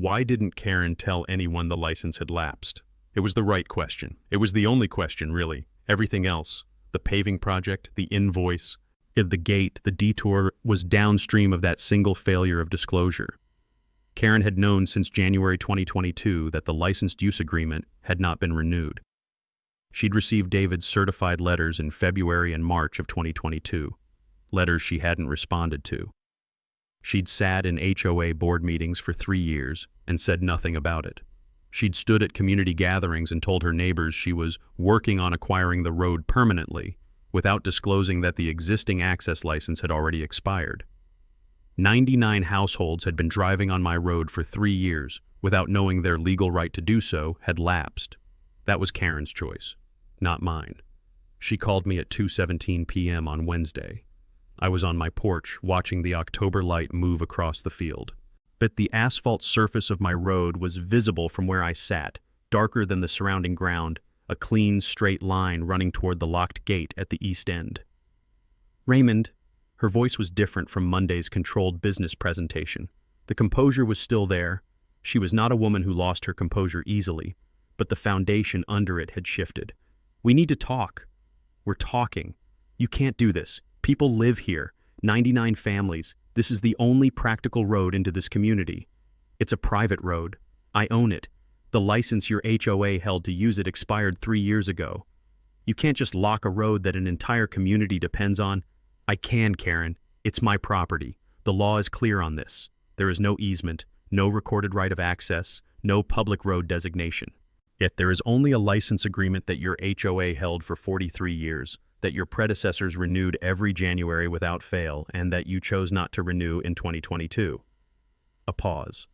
A: Why didn't Karen tell anyone the license had lapsed? It was the right question. It was the only question, really. Everything else, the paving project, the invoice, the gate, the detour, was downstream of that single failure of disclosure. Karen had known since January 2022 that the licensed use agreement had not been renewed. She'd received David's certified letters in February and March of 2022, letters she hadn't responded to. She'd sat in HOA board meetings for 3 years and said nothing about it. She'd stood at community gatherings and told her neighbors she was working on acquiring the road permanently, without disclosing that the existing access license had already expired. 99 households had been driving on my road for 3 years without knowing their legal right to do so had lapsed. That was Karen's choice, not mine. She called me at 2:17 p.m. on Wednesday. I was on my porch watching the October light move across the field. But the asphalt surface of my road was visible from where I sat, darker than the surrounding ground, a clean, straight line running toward the locked gate at the east end. Raymond, her voice was different from Monday's controlled business presentation. The composure was still there. She was not a woman who lost her composure easily, but the foundation under it had shifted. We need to talk. We're talking. You can't do this. People live here. 99 families. This is the only practical road into this community. It's a private road. I own it. The license your HOA held to use it expired 3 years ago. You can't just lock a road that an entire community depends on. I can, Karen. It's my property. The law is clear on this. There is no easement, no recorded right of access, no public road designation. Yet there is only a license agreement that your HOA held for 43 years, that your predecessors renewed every January without fail, and that you chose not to renew in 2022. A pause.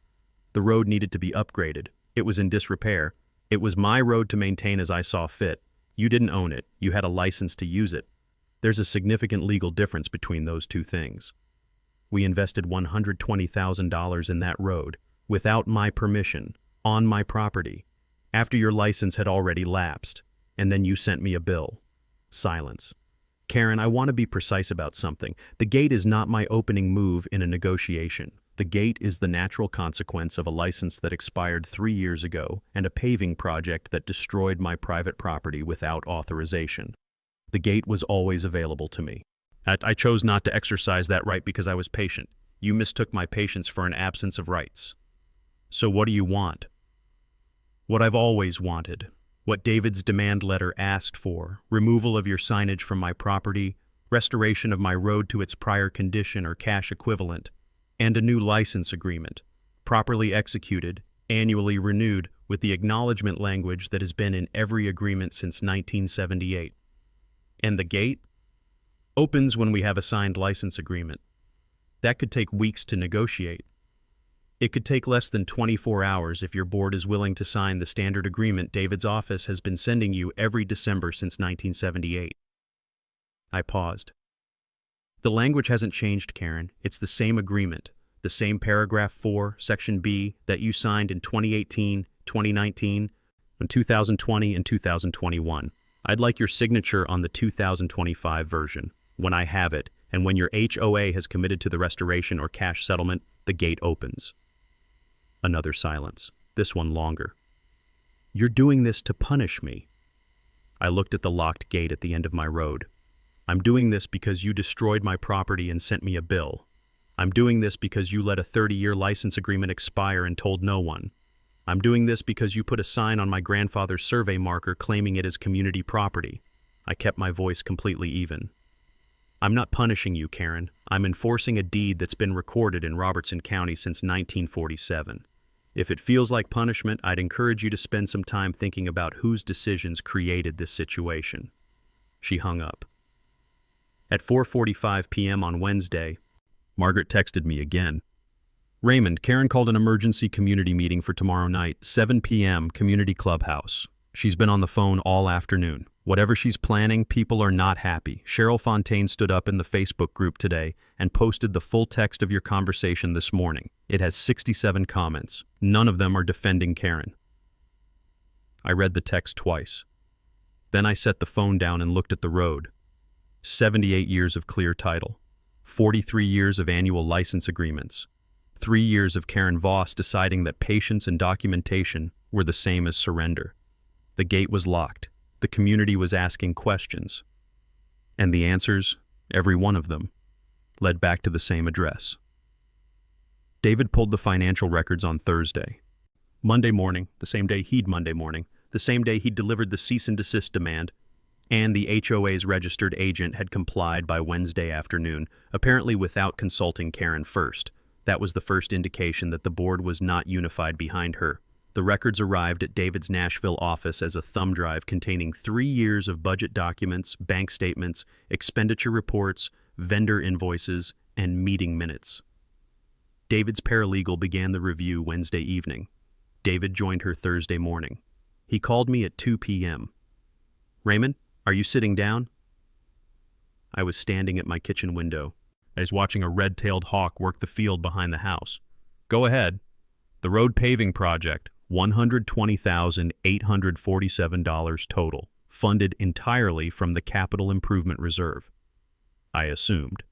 A: The road needed to be upgraded. It was in disrepair. It was my road to maintain as I saw fit. You didn't own it. You had a license to use it. There's a significant legal difference between those two things. We invested $120,000 in that road, without my permission, on my property, after your license had already lapsed, and then you sent me a bill. Silence. Karen, I want to be precise about something. The gate is not my opening move in a negotiation. The gate is the natural consequence of a license that expired 3 years ago and a paving project that destroyed my private property without authorization. The gate was always available to me. I chose not to exercise that right because I was patient. You mistook my patience for an absence of rights. So what do you want? What I've always wanted. What David's demand letter asked for: removal of your signage from my property, restoration of my road to its prior condition or cash equivalent, and a new license agreement, properly executed, annually renewed, with the acknowledgement language that has been in every agreement since 1978. And the gate opens when we have a signed license agreement. That could take weeks to negotiate. It could take less than 24 hours if your board is willing to sign the standard agreement David's office has been sending you every December since 1978. I paused. The language hasn't changed, Karen. It's the same agreement, the same paragraph 4, section B, that you signed in 2018, 2019, and 2020 and 2021. I'd like your signature on the 2025 version. When I have it, and when your HOA has committed to the restoration or cash settlement, the gate opens. Another silence, this one longer. You're doing this to punish me. I looked at the locked gate at the end of my road. I'm doing this because you destroyed my property and sent me a bill. I'm doing this because you let a 30-year license agreement expire and told no one. I'm doing this because you put a sign on my grandfather's survey marker claiming it as community property. I kept my voice completely even. I'm not punishing you, Karen. I'm enforcing a deed that's been recorded in Robertson County since 1947. If it feels like punishment, I'd encourage you to spend some time thinking about whose decisions created this situation. She hung up. At 4:45 p.m. on Wednesday, Margaret texted me again. Raymond, Karen called an emergency community meeting for tomorrow night, 7 p.m., Community Clubhouse. She's been on the phone all afternoon. Whatever she's planning, people are not happy. Cheryl Fontaine stood up in the Facebook group today and posted the full text of your conversation this morning. It has 67 comments. None of them are defending Karen. I read the text twice. Then I set the phone down and looked at the road. 78 years of clear title. 43 years of annual license agreements. 3 years of Karen Voss deciding that patience and documentation were the same as surrender. The gate was locked. The community was asking questions. And the answers, every one of them, led back to the same address. David pulled the financial records on Thursday. Monday morning, the same day he'd delivered the cease and desist demand, and the HOA's registered agent had complied by Wednesday afternoon, apparently without consulting Karen first. That was the first indication that the board was not unified behind her. The records arrived at David's Nashville office as a thumb drive containing 3 years of budget documents, bank statements, expenditure reports, vendor invoices, and meeting minutes. David's paralegal began the review Wednesday evening. David joined her Thursday morning. He called me at 2 p.m. "Raymond, are you sitting down?" I was standing at my kitchen window. I was watching a red-tailed hawk work the field behind the house. "Go ahead." "The road paving project, $120,847 total, funded entirely from the Capital Improvement Reserve." I assumed.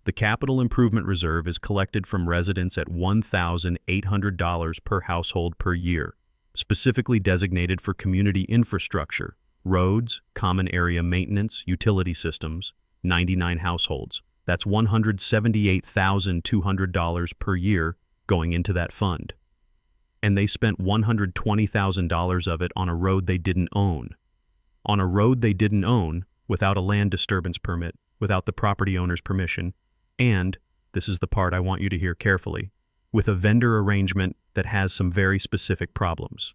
A: The Capital Improvement Reserve is collected from residents at $1,800 per household per year, specifically designated for community infrastructure, roads, common area maintenance, utility systems, 99 households. That's $178,200 per year going into that fund. And they spent $120,000 of it on a road they didn't own. On a road they didn't own, without a land disturbance permit, without the property owner's permission, and, this is the part I want you to hear carefully, with a vendor arrangement that has some very specific problems.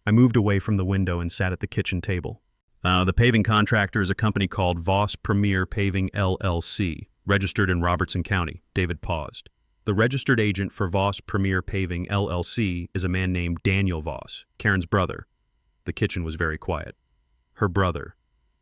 A: I moved away from the window and sat at the kitchen table. The paving contractor is a company called Voss Premier Paving LLC, registered in Robertson County. David paused. The registered agent for Voss Premier Paving LLC is a man named Daniel Voss, Karen's brother. The kitchen was very quiet. Her brother,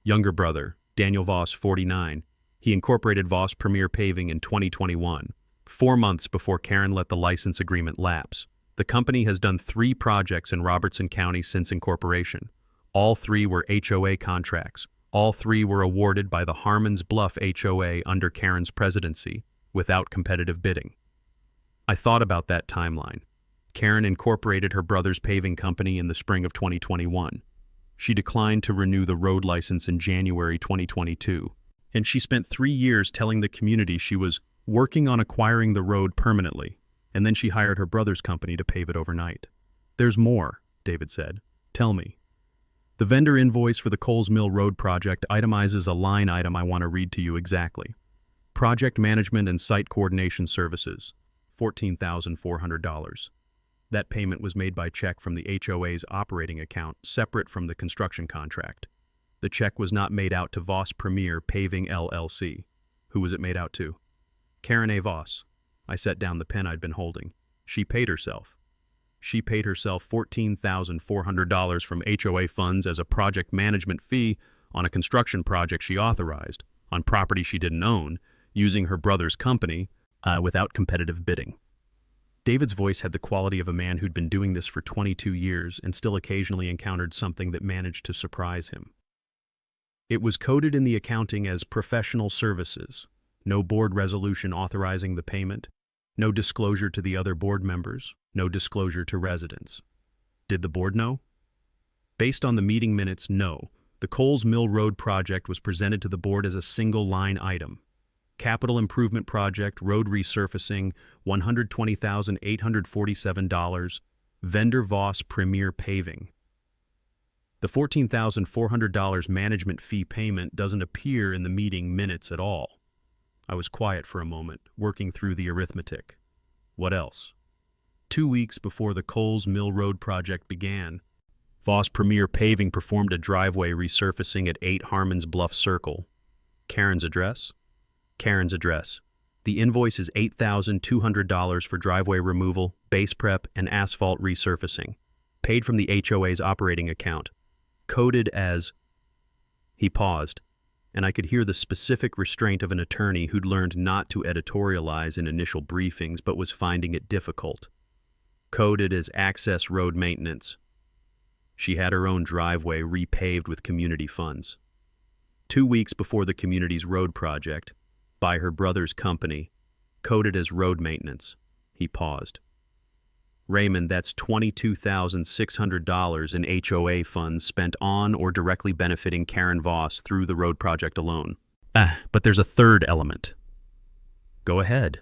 A: younger brother, Daniel Voss, 49, he incorporated Voss Premier Paving in 2021, 4 months before Karen let the license agreement lapse. The company has done 3 projects in Robertson County since incorporation. All 3 were HOA contracts. All 3 were awarded by the Harmons Bluff HOA under Karen's presidency, without competitive bidding. I thought about that timeline. Karen incorporated her brother's paving company in the spring of 2021. She declined to renew the road license in January 2022. And she spent 3 years telling the community she was working on acquiring the road permanently, and then she hired her brother's company to pave it overnight. "There's more," David said. "Tell me." The vendor invoice for the Coles Mill Road project itemizes a line item I want to read to you exactly. Project Management and Site Coordination Services, $14,400. That payment was made by check from the HOA's operating account, separate from the construction contract. The check was not made out to Voss Premier Paving LLC. Who was it made out to? Karen A. Voss. I set down the pen I'd been holding. She paid herself. She paid herself $14,400 from HOA funds as a project management fee on a construction project she authorized, on property she didn't own, using her brother's company, without competitive bidding. David's voice had the quality of a man who'd been doing this for 22 years and still occasionally encountered something that managed to surprise him. It was coded in the accounting as professional services. No board resolution authorizing the payment. No disclosure to the other board members. No disclosure to residents. Did the board know? Based on the meeting minutes, no. The Coles Mill Road project was presented to the board as a single line item. Capital Improvement Project, road resurfacing, $120,847, vendor Voss Premier Paving. The $14,400 management fee payment doesn't appear in the meeting minutes at all. I was quiet for a moment, working through the arithmetic. What else? 2 weeks before the Coles Mill Road project began, Voss Premier Paving performed a driveway resurfacing at 8 Harmons Bluff Circle. Karen's address? Karen's address. The invoice is $8,200 for driveway removal, base prep, and asphalt resurfacing, paid from the HOA's operating account. Coded as... He paused, and I could hear the specific restraint of an attorney who'd learned not to editorialize in initial briefings but was finding it difficult. Coded as access road maintenance. She had her own driveway repaved with community funds. 2 weeks before the community's road project, by her brother's company, coded as road maintenance. He paused. Raymond, that's $22,600 in HOA funds spent on or directly benefiting Karen Voss through the road project alone. But there's a third element. Go ahead.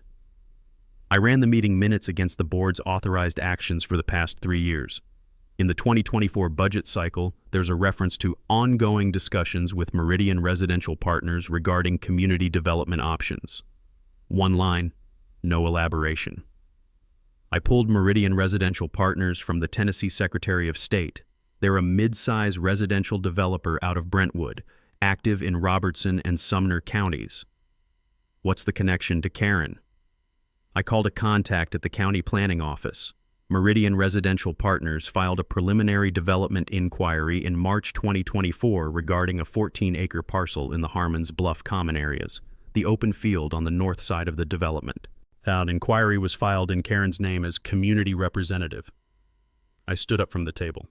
A: I ran the meeting minutes against the board's authorized actions for the past 3 years. In the 2024 budget cycle, there's a reference to ongoing discussions with Meridian Residential Partners regarding community development options. One line, no elaboration. I pulled Meridian Residential Partners from the Tennessee Secretary of State. They're a mid-size residential developer out of Brentwood, active in Robertson and Sumner counties. What's the connection to Karen? I called a contact at the county planning office. Meridian Residential Partners filed a preliminary development inquiry in March 2024 regarding a 14-acre parcel in the Harmon's Bluff Common areas, the open field on the north side of the development. An inquiry was filed in Karen's name as community representative. I stood up from the table.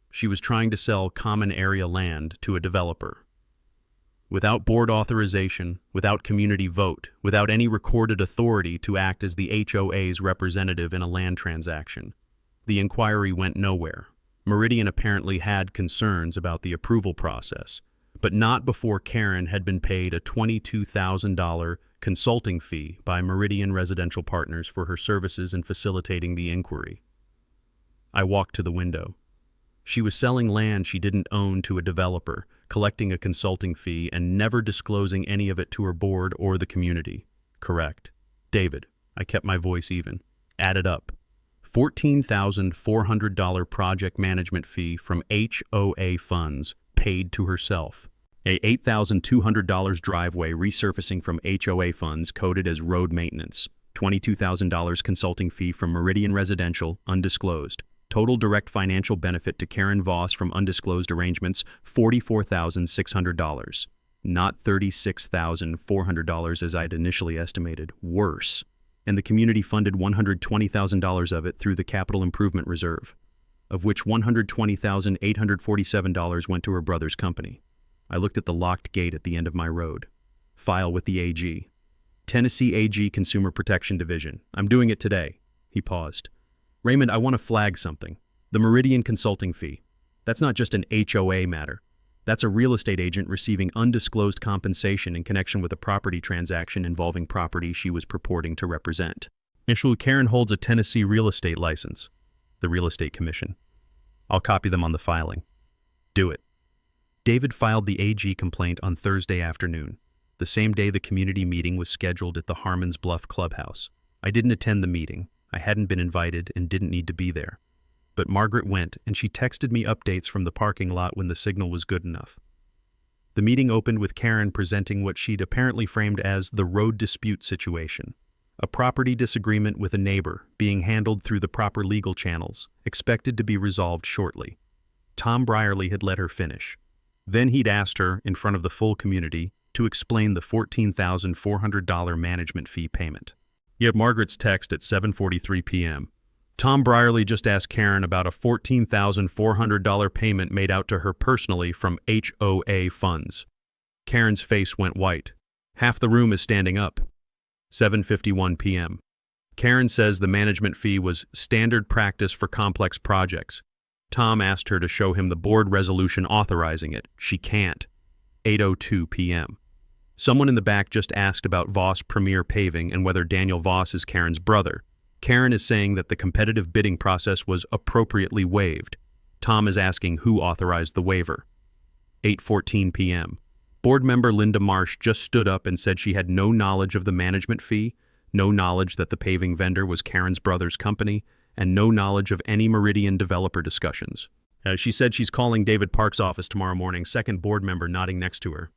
A: She was trying to sell common area land to a developer. Without board authorization, without community vote, without any recorded authority to act as the HOA's representative in a land transaction. The inquiry went nowhere. Meridian apparently had concerns about the approval process, but not before Karen had been paid a $22,000 consulting fee by Meridian Residential Partners for her services in facilitating the inquiry. I walked to the window. She was selling land she didn't own to a developer, collecting a consulting fee and never disclosing any of it to her board or the community. Correct. David, I kept my voice even. Added up. $14,400 project management fee from HOA funds paid to herself. A $8,200 driveway resurfacing from HOA funds coded as road maintenance. $22,000 consulting fee from Meridian Residential, undisclosed. Total direct financial benefit to Karen Voss from undisclosed arrangements, $44,600. Not $36,400 as I'd initially estimated. Worse. And the community funded $120,000 of it through the Capital Improvement Reserve, of which $120,847 went to her brother's company. I looked at the locked gate at the end of my road. File with the AG. Tennessee AG Consumer Protection Division. I'm doing it today. He paused. Raymond, I want to flag something. The Meridian consulting fee. That's not just an HOA matter. That's a real estate agent receiving undisclosed compensation in connection with a property transaction involving property she was purporting to represent. Initially, Karen holds a Tennessee real estate license, the Real Estate Commission. I'll copy them on the filing. Do it. David filed the AG complaint on Thursday afternoon, the same day the community meeting was scheduled at the Harmon's Bluff Clubhouse. I didn't attend the meeting. I hadn't been invited and didn't need to be there. But Margaret went, and she texted me updates from the parking lot when the signal was good enough. The meeting opened with Karen presenting what she'd apparently framed as the road dispute situation, a property disagreement with a neighbor being handled through the proper legal channels, expected to be resolved shortly. Tom Brierly had let her finish. Then he'd asked her, in front of the full community, to explain the $14,400 management fee payment. Yet Margaret's text at 7:43 p.m. Tom Brierly just asked Karen about a $14,400 payment made out to her personally from HOA funds. Karen's face went white. Half the room is standing up. 7:51 p.m. Karen says the management fee was standard practice for complex projects. Tom asked her to show him the board resolution authorizing it. She can't. 8:02 p.m. Someone in the back just asked about Voss Premier Paving and whether Daniel Voss is Karen's brother. Karen is saying that the competitive bidding process was appropriately waived. Tom is asking who authorized the waiver. 8:14 p.m. Board member Linda Marsh just stood up and said she had no knowledge of the management fee, no knowledge that the paving vendor was Karen's brother's company, and no knowledge of any Meridian developer discussions. She said she's calling David Park's office tomorrow morning, second board member nodding next to her.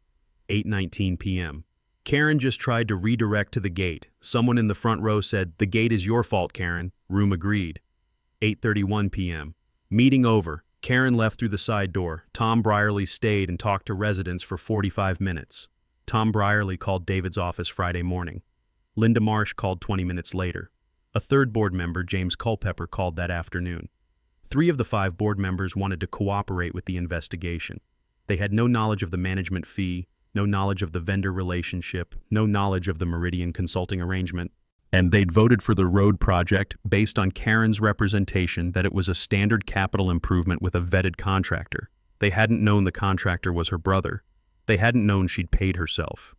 A: 8:19 p.m. Karen just tried to redirect to the gate. Someone in the front row said, "The gate is your fault, Karen." Room agreed. 8:31 p.m. Meeting over. Karen left through the side door. Tom Brierly stayed and talked to residents for 45 minutes. Tom Brierly called David's office Friday morning. Linda Marsh called 20 minutes later. A third board member, James Culpepper, called that afternoon. 3 of the 5 board members wanted to cooperate with the investigation. They had no knowledge of the management fee, no knowledge of the vendor relationship, no knowledge of the Meridian consulting arrangement. And they'd voted for the road project based on Karen's representation that it was a standard capital improvement with a vetted contractor. They hadn't known the contractor was her brother. They hadn't known she'd paid herself.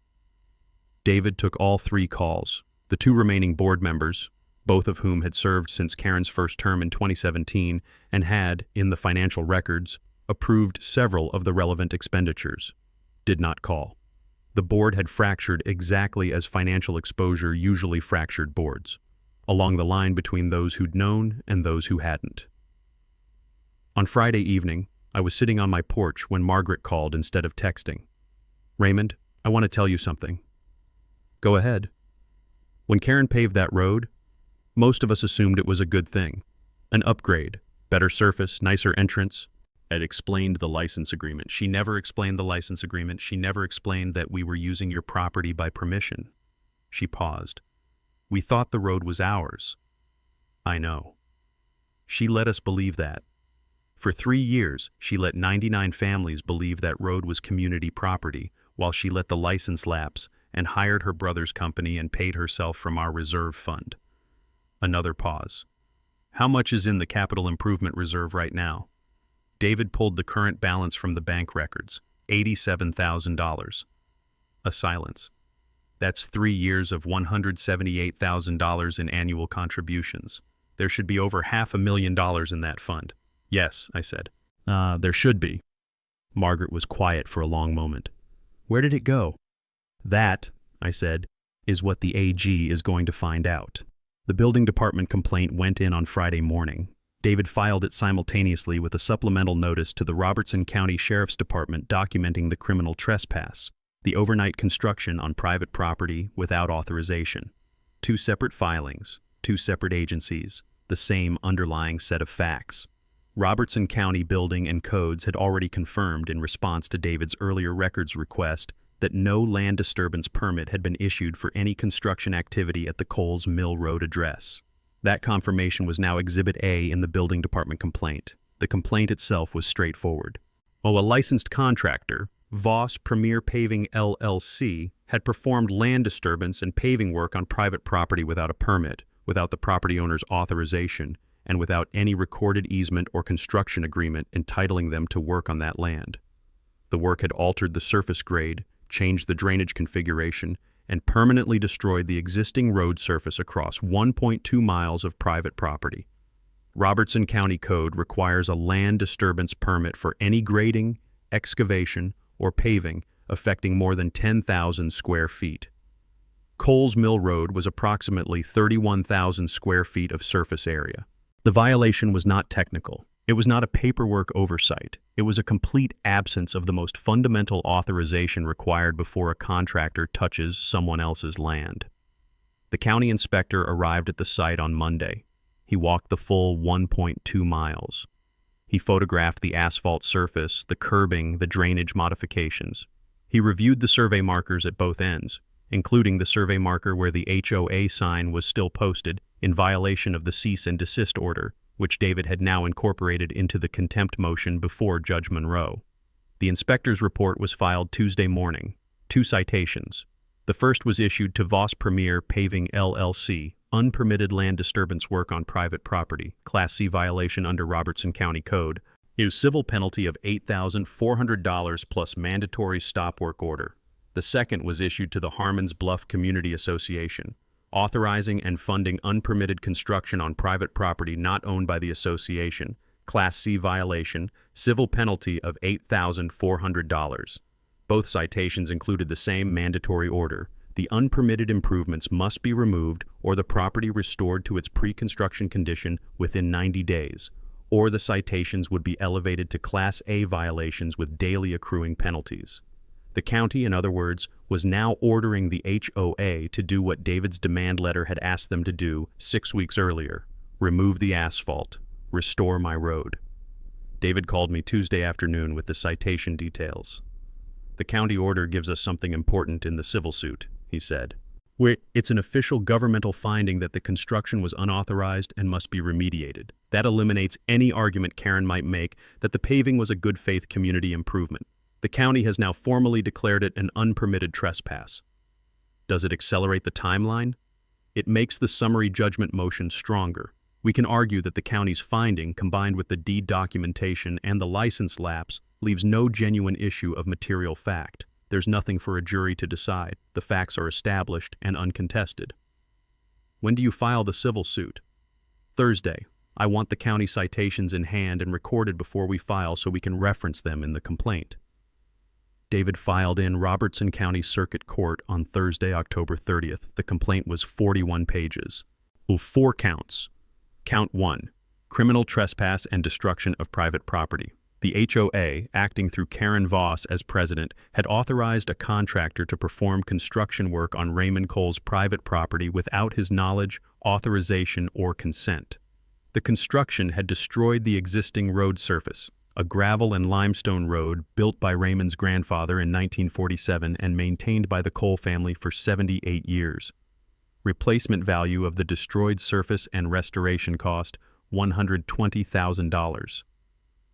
A: David took all 3 calls. The 2 remaining board members, both of whom had served since Karen's first term in 2017 and had, in the financial records, approved several of the relevant expenditures, did not call. The board had fractured exactly as financial exposure usually fractured boards, along the line between those who'd known and those who hadn't. On Friday evening, I was sitting on my porch when Margaret called instead of texting. "Raymond, I want to tell you something." "Go ahead." "When Karen paved that road, most of us assumed it was a good thing. An upgrade, better surface, nicer entrance." It explained the license agreement. She never explained the license agreement. She never explained that we were using your property by permission. She paused. "We thought the road was ours." "I know." She let us believe that. For 3 years, she let 99 families believe that road was community property, while she let the license lapse and hired her brother's company and paid herself from our reserve fund. Another pause. "How much is in the capital improvement reserve right now?" David pulled the current balance from the bank records, $87,000. A silence. "That's 3 years of $178,000 in annual contributions. There should be over $500,000 in that fund." "Yes," I said. There should be." Margaret was quiet for a long moment. "Where did it go?" "That," I said, "is what the AG is going to find out." The building department complaint went in on Friday morning. David filed it simultaneously with a supplemental notice to the Robertson County Sheriff's Department documenting the criminal trespass, the overnight construction on private property without authorization. 2 separate filings, 2 separate agencies, the same underlying set of facts. Robertson County Building and Codes had already confirmed in response to David's earlier records request that no land disturbance permit had been issued for any construction activity at the Coles Mill Road address. That confirmation was now Exhibit A in the building department complaint. The complaint itself was straightforward. A licensed contractor, Voss Premier Paving LLC, had performed land disturbance and paving work on private property without a permit, without the property owner's authorization, and without any recorded easement or construction agreement entitling them to work on that land. The work had altered the surface grade, changed the drainage configuration, and permanently destroyed the existing road surface across 1.2 miles of private property. Robertson County Code requires a land disturbance permit for any grading, excavation, or paving affecting more than 10,000 square feet. Coles Mill Road was approximately 31,000 square feet of surface area. The violation was not technical. It was not a paperwork oversight. It was a complete absence of the most fundamental authorization required before a contractor touches someone else's land. The county inspector arrived at the site on Monday. He walked the full 1.2 miles. He photographed the asphalt surface, the curbing, the drainage modifications. He reviewed the survey markers at both ends, including the survey marker where the HOA sign was still posted in violation of the cease and desist order, which David had now incorporated into the contempt motion before Judge Monroe. The inspector's report was filed Tuesday morning. 2 citations. The first was issued to Voss Premier Paving LLC, unpermitted land disturbance work on private property, Class C violation under Robertson County Code. It was civil penalty of $8,400 plus mandatory stop work order. The second was issued to the Harmons Bluff Community Association, authorizing and funding unpermitted construction on private property not owned by the association, Class C violation, civil penalty of $8,400. Both citations included the same mandatory order. The unpermitted improvements must be removed or the property restored to its pre-construction condition within 90 days, or the citations would be elevated to Class A violations with daily accruing penalties. The county, in other words, was now ordering the HOA to do what David's demand letter had asked them to do 6 weeks earlier: remove the asphalt, restore my road. David called me Tuesday afternoon with the citation details. "The county order gives us something important in the civil suit," he said. "It's an official governmental finding that the construction was unauthorized and must be remediated. That eliminates any argument Karen might make that the paving was a good faith community improvement. The county has now formally declared it an unpermitted trespass. Does it accelerate the timeline? It makes the summary judgment motion stronger. We can argue that the county's finding, combined with the deed documentation and the license lapse, leaves no genuine issue of material fact. There's nothing for a jury to decide. The facts are established and uncontested. When do you file the civil suit? Thursday. I want the county citations in hand and recorded before we file so we can reference them in the complaint. David filed in Robertson County Circuit Court on Thursday, October 30th. The complaint was 41 pages. 4 counts. Count 1. Criminal trespass and destruction of private property. The HOA, acting through Karen Voss as president, had authorized a contractor to perform construction work on Raymond Cole's private property without his knowledge, authorization, or consent. The construction had destroyed the existing road surface, a gravel and limestone road built by Raymond's grandfather in 1947 and maintained by the Cole family for 78 years. Replacement value of the destroyed surface and restoration cost, $120,000.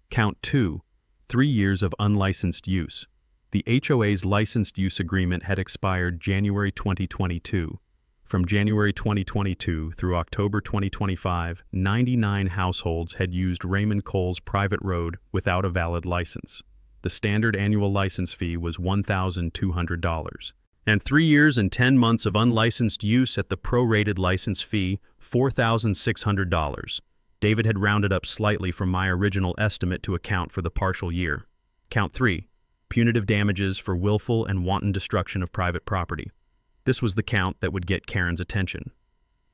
A: Count 2. 3 years of unlicensed use. The HOA's licensed use agreement had expired January 2022. From January 2022 through October 2025, 99 households had used Raymond Cole's private road without a valid license. The standard annual license fee was $1,200. And 3 years and 10 months of unlicensed use at the prorated license fee, $4,600. David had rounded up slightly from my original estimate to account for the partial year. Count 3. Punitive damages for willful and wanton destruction of private property. This was the count that would get Karen's attention.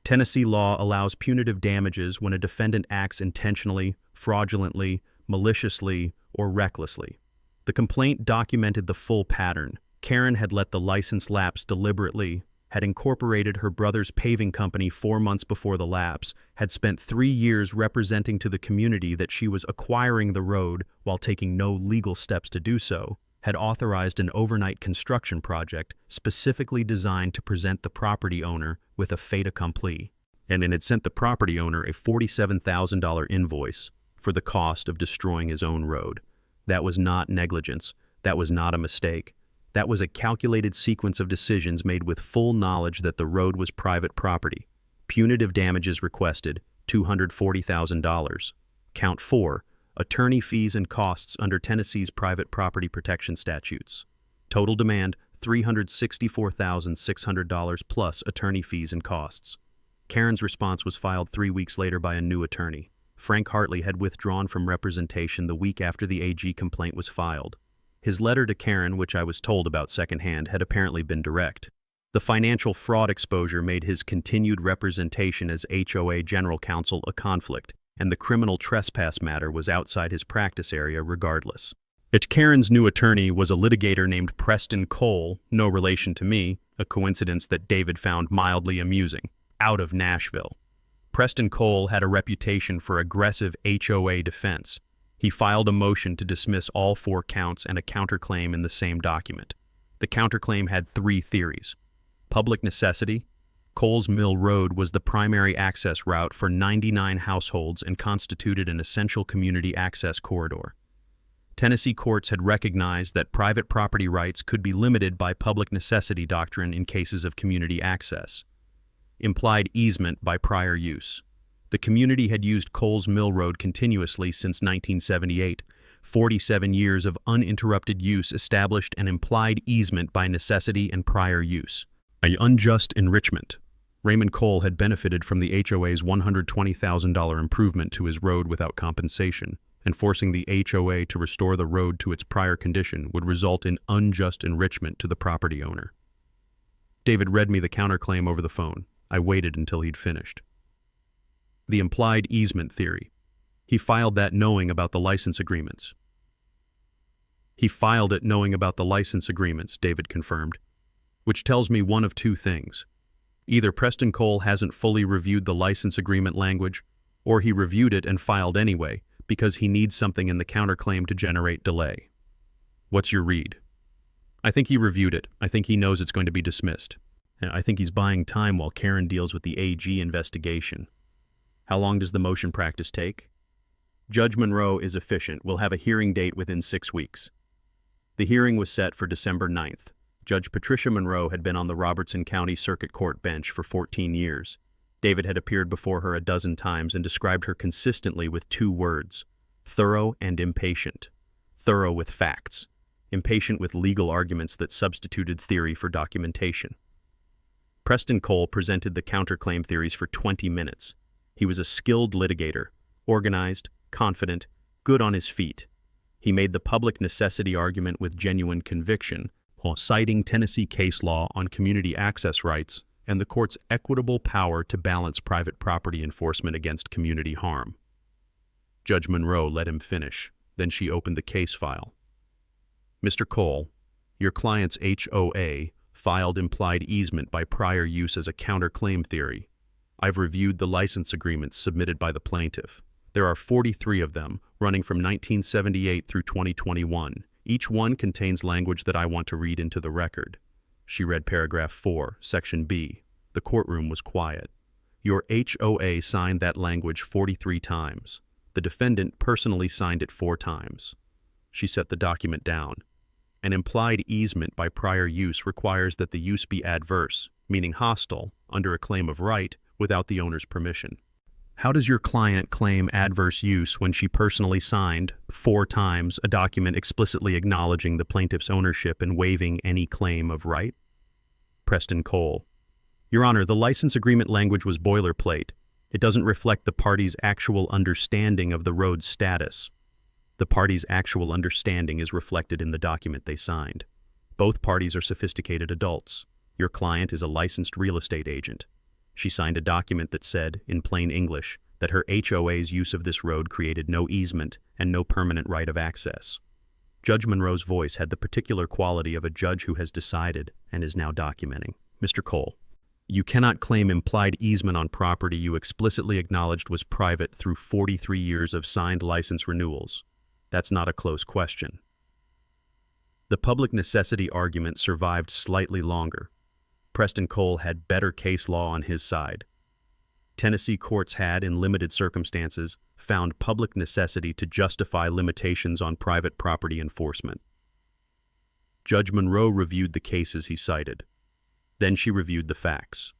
A: Tennessee law allows punitive damages when a defendant acts intentionally, fraudulently, maliciously, or recklessly. The complaint documented the full pattern. Karen had let the license lapse deliberately, had incorporated her brother's paving company 4 months before the lapse, had spent 3 years representing to the community that she was acquiring the road while taking no legal steps to do so, had authorized an overnight construction project specifically designed to present the property owner with a fait accompli, and it had sent the property owner a $47,000 invoice for the cost of destroying his own road. That was not negligence. That was not a mistake. That was a calculated sequence of decisions made with full knowledge that the road was private property. Punitive damages requested, $240,000. Count 4. Attorney fees and costs under Tennessee's private property protection statutes. Total demand, $364,600 plus attorney fees and costs. Karen's response was filed 3 weeks later by a new attorney. Frank Hartley had withdrawn from representation the week after the AG complaint was filed. His letter to Karen, which I was told about secondhand, had apparently been direct. The financial fraud exposure made his continued representation as HOA General Counsel a conflict, and the criminal trespass matter was outside his practice area regardless. Karen's new attorney was a litigator named Preston Cole, no relation to me, a coincidence that David found mildly amusing, out of Nashville. Preston Cole had a reputation for aggressive HOA defense. He filed a motion to dismiss all 4 counts and a counterclaim in the same document. The counterclaim had 3 theories. Public necessity. Coles Mill Road was the primary access route for 99 households and constituted an essential community access corridor. Tennessee courts had recognized that private property rights could be limited by public necessity doctrine in cases of community access. Implied easement by prior use. The community had used Coles Mill Road continuously since 1978. 47 years of uninterrupted use established an implied easement by necessity and prior use. An unjust enrichment. Raymond Cole had benefited from the HOA's $120,000 improvement to his road without compensation, and forcing the HOA to restore the road to its prior condition would result in unjust enrichment to the property owner. David read me the counterclaim over the phone. I waited until he'd finished. The implied easement theory. He filed that knowing about the license agreements. He filed it knowing about the license agreements, David confirmed, which tells me one of 2 things. Either Preston Cole hasn't fully reviewed the license agreement language, or he reviewed it and filed anyway because he needs something in the counterclaim to generate delay. What's your read? I think he reviewed it. I think he knows it's going to be dismissed. I think he's buying time while Karen deals with the AG investigation. How long does the motion practice take? Judge Monroe is efficient. We'll have a hearing date within 6 weeks. The hearing was set for December 9th. Judge Patricia Monroe had been on the Robertson County Circuit Court bench for 14 years. David had appeared before her a dozen times and described her consistently with two words: thorough and impatient. Thorough with facts, impatient with legal arguments that substituted theory for documentation. Preston Cole presented the counterclaim theories for 20 minutes. He was a skilled litigator, organized, confident, good on his feet. He made the public necessity argument with genuine conviction, while citing Tennessee case law on community access rights and the court's equitable power to balance private property enforcement against community harm. Judge Monroe let him finish. Then she opened the case file. Mr. Cole, your client's HOA filed implied easement by prior use as a counterclaim theory. I've reviewed the license agreements submitted by the plaintiff. There are 43 of them, running from 1978 through 2021. Each one contains language that I want to read into the record. She read paragraph 4, section B. The courtroom was quiet. Your HOA signed that language 43 times. The defendant personally signed it 4 times. She set the document down. An implied easement by prior use requires that the use be adverse, meaning hostile, under a claim of right, without the owner's permission. How does your client claim adverse use when she personally signed 4 times a document explicitly acknowledging the plaintiff's ownership and waiving any claim of right? Preston Cole: Your Honor, the license agreement language was boilerplate. It doesn't reflect the parties' actual understanding of the road's status. The parties' actual understanding is reflected in the document they signed. Both parties are sophisticated adults. Your client is a licensed real estate agent. She signed a document that said, in plain English, that her HOA's use of this road created no easement and no permanent right of access. Judge Monroe's voice had the particular quality of a judge who has decided and is now documenting. Mr. Cole, you cannot claim implied easement on property you explicitly acknowledged was private through 43 years of signed license renewals. That's not a close question. The public necessity argument survived slightly longer. Preston Cole had better case law on his side. Tennessee courts had, in limited circumstances, found public necessity to justify limitations on private property enforcement. Judge Monroe reviewed the cases he cited. Then she reviewed the facts.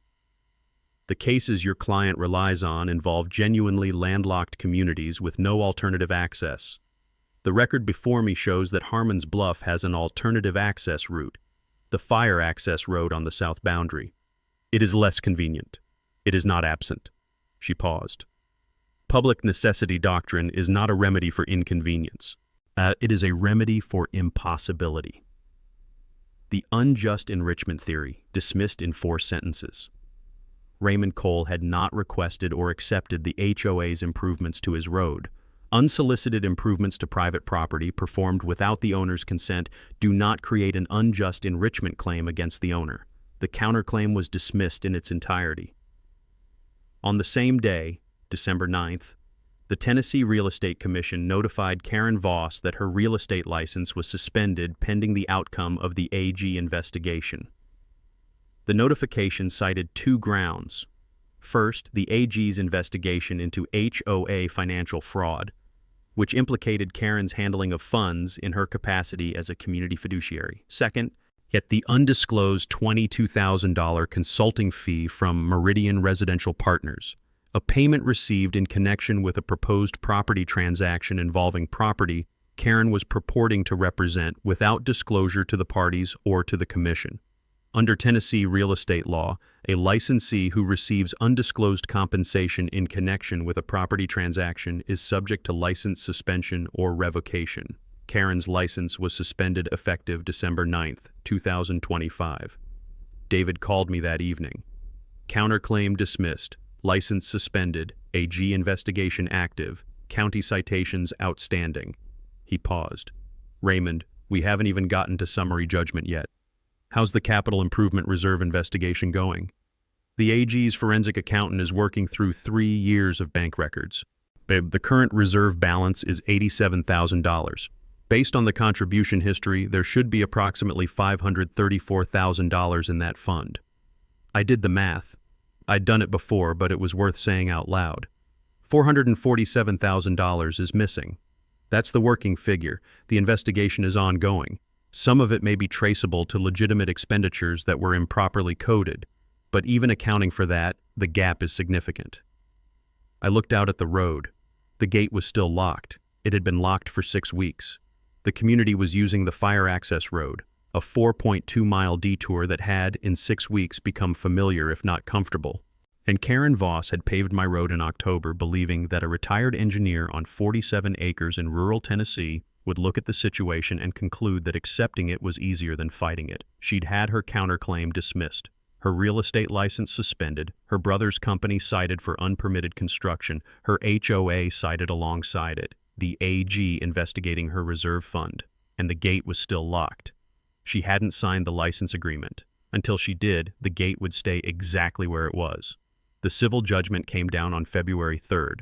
A: The cases your client relies on involve genuinely landlocked communities with no alternative access. The record before me shows that Harmon's Bluff has an alternative access route, the fire access road on the south boundary. It is less convenient. It is not absent. She paused. Public necessity doctrine is not a remedy for inconvenience. It is a remedy for impossibility. The unjust enrichment theory, dismissed in 4 sentences. Raymond Cole had not requested or accepted the HOA's improvements to his road. Unsolicited improvements to private property performed without the owner's consent do not create an unjust enrichment claim against the owner. The counterclaim was dismissed in its entirety. On the same day, December 9th, the Tennessee Real Estate Commission notified Karen Voss that her real estate license was suspended pending the outcome of the AG investigation. The notification cited 2 grounds. First, the AG's investigation into HOA financial fraud, which implicated Karen's handling of funds in her capacity as a community fiduciary. Second, yet the undisclosed $22,000 consulting fee from Meridian Residential Partners, a payment received in connection with a proposed property transaction involving property Karen was purporting to represent without disclosure to the parties or to the commission. Under Tennessee real estate law, a licensee who receives undisclosed compensation in connection with a property transaction is subject to license suspension or revocation. Karen's license was suspended effective December 9th, 2025. David called me that evening. Counterclaim dismissed, license suspended, AG investigation active, county citations outstanding. He paused. Raymond, we haven't even gotten to summary judgment yet. How's the Capital Improvement Reserve investigation going? The AG's forensic accountant is working through 3 years of bank records. The current reserve balance is $87,000. Based on the contribution history, there should be approximately $534,000 in that fund. I did the math. I'd done it before, but it was worth saying out loud. $447,000 is missing. That's the working figure. The investigation is ongoing. Some of it may be traceable to legitimate expenditures that were improperly coded, but even accounting for that, the gap is significant. I looked out at the road. The gate was still locked. It had been locked for 6 weeks. The community was using the fire access road, a 4.2-mile detour that had, in 6 weeks, become familiar if not comfortable. And Karen Voss had paved my road in October, believing that a retired engineer on 47 acres in rural Tennessee would look at the situation and conclude that accepting it was easier than fighting it. She'd had her counterclaim dismissed, her real estate license suspended, her brother's company cited for unpermitted construction, her HOA cited alongside it, the AG investigating her reserve fund, and the gate was still locked. She hadn't signed the license agreement. Until she did, the gate would stay exactly where it was. The civil judgment came down on February 3rd.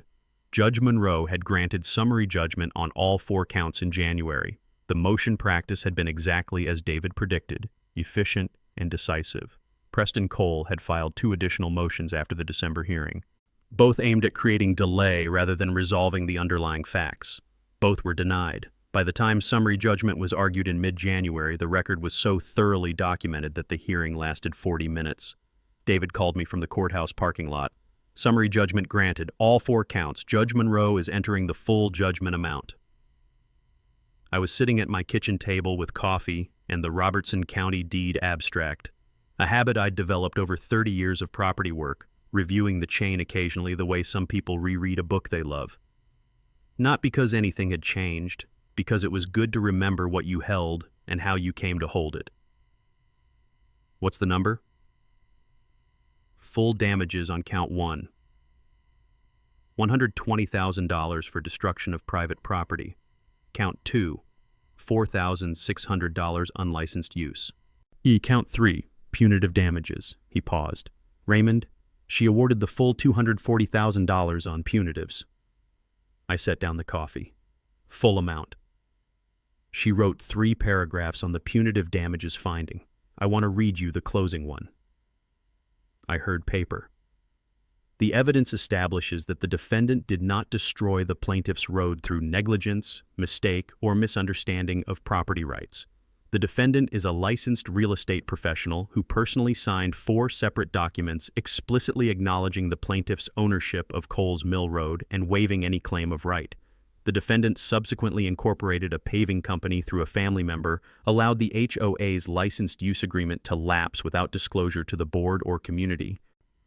A: Judge Monroe had granted summary judgment on all 4 counts in January. The motion practice had been exactly as David predicted, efficient and decisive. Preston Cole had filed 2 additional motions after the December hearing, both aimed at creating delay rather than resolving the underlying facts. Both were denied. By the time summary judgment was argued in mid-January, the record was so thoroughly documented that the hearing lasted 40 minutes. David called me from the courthouse parking lot. Summary judgment granted, all 4 counts. Judge Monroe is entering the full judgment amount. I was sitting at my kitchen table with coffee and the Robertson County deed abstract, a habit I'd developed over 30 years of property work, reviewing the chain occasionally the way some people reread a book they love. Not because anything had changed, because it was good to remember what you held and how you came to hold it. What's the number? Full damages on count 1. $120,000 for destruction of private property. Count 2. $4,600 unlicensed use. Count 3. Punitive damages. He paused. Raymond, she awarded the full $240,000 on punitives. I set down the coffee. Full amount. She wrote 3 paragraphs on the punitive damages finding. I want to read you the closing one. I heard paper. The evidence establishes that the defendant did not destroy the plaintiff's road through negligence, mistake, or misunderstanding of property rights. The defendant is a licensed real estate professional who personally signed 4 separate documents explicitly acknowledging the plaintiff's ownership of Coles Mill Road and waiving any claim of right. The defendant subsequently incorporated a paving company through a family member, allowed the HOA's licensed use agreement to lapse without disclosure to the board or community,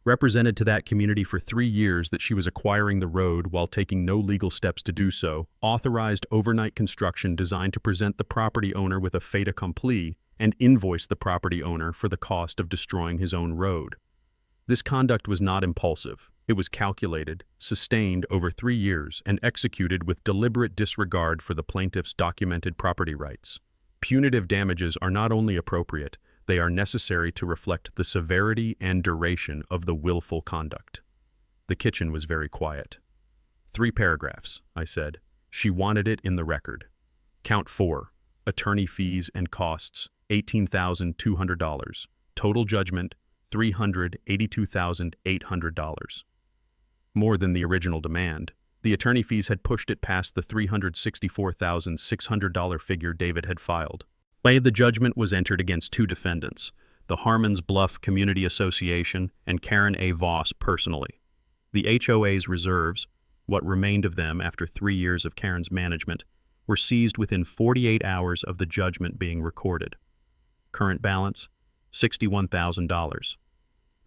A: represented to that community for 3 years that she was acquiring the road while taking no legal steps to do so, authorized overnight construction designed to present the property owner with a fait accompli, and invoiced the property owner for the cost of destroying his own road. This conduct was not impulsive. It was calculated, sustained over 3 years, and executed with deliberate disregard for the plaintiff's documented property rights. Punitive damages are not only appropriate, they are necessary to reflect the severity and duration of the willful conduct. The kitchen was very quiet. 3 paragraphs, I said. She wanted it in the record. Count 4. Attorney fees and costs, $18,200. Total judgment, $382,800. More than the original demand. The attorney fees had pushed it past the $364,600 figure David had filed. The judgment was entered against 2 defendants, the Harmons Bluff Community Association and Karen A. Voss personally. The HOA's reserves, what remained of them after 3 years of Karen's management, were seized within 48 hours of the judgment being recorded. Current balance, $61,000.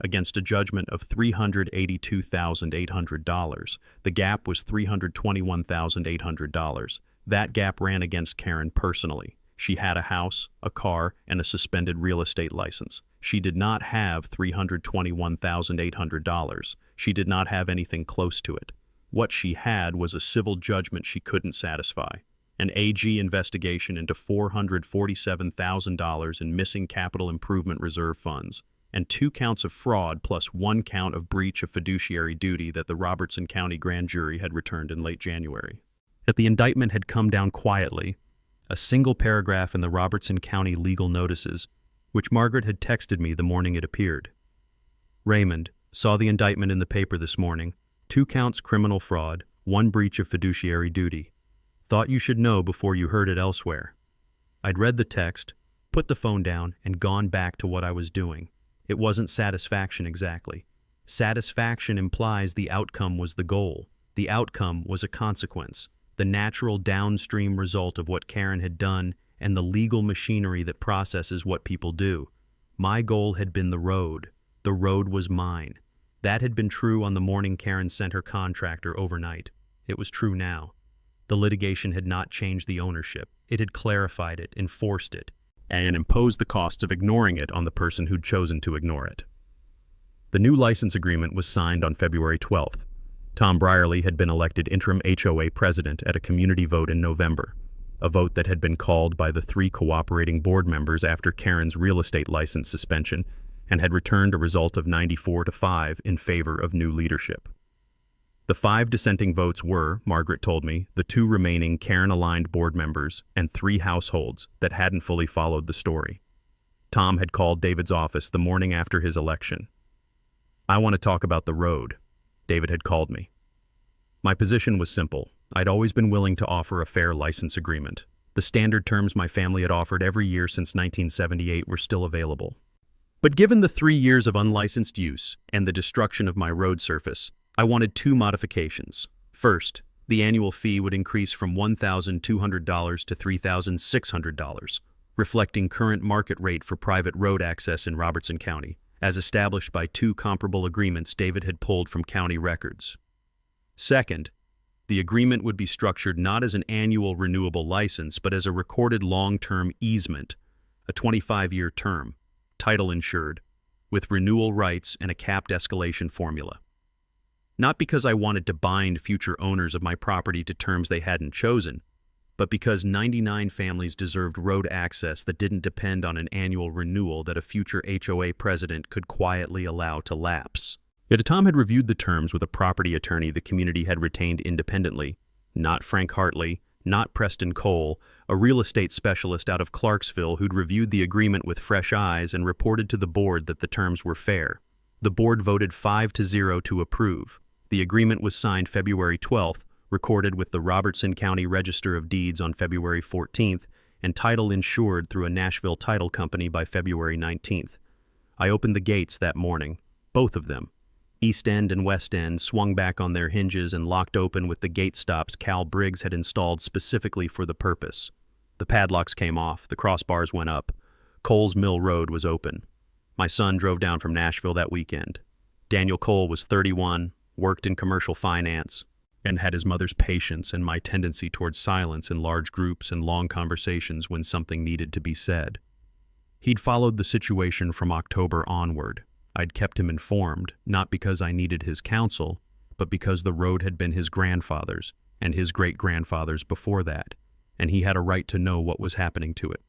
A: Against a judgment of $382,800, the gap was $321,800. That gap ran against Karen personally. She had a house, a car, and a suspended real estate license. She did not have $321,800. She did not have anything close to it. What she had was a civil judgment she couldn't satisfy, an AG investigation into $447,000 in missing capital improvement reserve funds, and 2 counts of fraud plus 1 count of breach of fiduciary duty that the Robertson County grand jury had returned in late January. That the indictment had come down quietly, a single paragraph in the Robertson County legal notices, which Margaret had texted me the morning it appeared. Raymond, saw the indictment in the paper this morning, 2 counts criminal fraud, 1 breach of fiduciary duty. Thought you should know before you heard it elsewhere. I'd read the text, put the phone down, and gone back to what I was doing. It wasn't satisfaction exactly. Satisfaction implies the outcome was the goal. The outcome was a consequence, the natural downstream result of what Karen had done and the legal machinery that processes what people do. My goal had been the road. The road was mine. That had been true on the morning Karen sent her contractor overnight. It was true now. The litigation had not changed the ownership. It had clarified it, enforced it, and imposed the costs of ignoring it on the person who'd chosen to ignore it. The new license agreement was signed on February 12th. Tom Brierly had been elected interim HOA president at a community vote in November, a vote that had been called by the 3 cooperating board members after Karen's real estate license suspension and had returned a result of 94-5 in favor of new leadership. The 5 dissenting votes were, Margaret told me, the 2 remaining Karen-aligned board members and 3 households that hadn't fully followed the story. Tom had called David's office the morning after his election. "I want to talk about the road," David had called me. My position was simple. I'd always been willing to offer a fair license agreement. The standard terms my family had offered every year since 1978 were still available. But given the 3 years of unlicensed use and the destruction of my road surface, I wanted 2 modifications. First, the annual fee would increase from $1,200 to $3,600, reflecting current market rate for private road access in Robertson County, as established by 2 comparable agreements David had pulled from county records. Second, the agreement would be structured not as an annual renewable license, but as a recorded long-term easement, a 25-year term, title insured, with renewal rights and a capped escalation formula. Not because I wanted to bind future owners of my property to terms they hadn't chosen, but because 99 families deserved road access that didn't depend on an annual renewal that a future HOA president could quietly allow to lapse. Yet Tom had reviewed the terms with a property attorney the community had retained independently, not Frank Hartley, not Preston Cole, a real estate specialist out of Clarksville who'd reviewed the agreement with fresh eyes and reported to the board that the terms were fair. The board voted 5-0 to approve. The agreement was signed February 12th, recorded with the Robertson County Register of Deeds on February 14th, and title insured through a Nashville title company by February 19th. I opened the gates that morning, both of them. East End and West End swung back on their hinges and locked open with the gate stops Cal Briggs had installed specifically for the purpose. The padlocks came off, the crossbars went up. Cole's Mill Road was open. My son drove down from Nashville that weekend. Daniel Cole was 31, worked in commercial finance, and had his mother's patience and my tendency towards silence in large groups and long conversations when something needed to be said. He'd followed the situation from October onward. I'd kept him informed, not because I needed his counsel, but because the road had been his grandfather's and his great-grandfather's before that, and he had a right to know what was happening to it.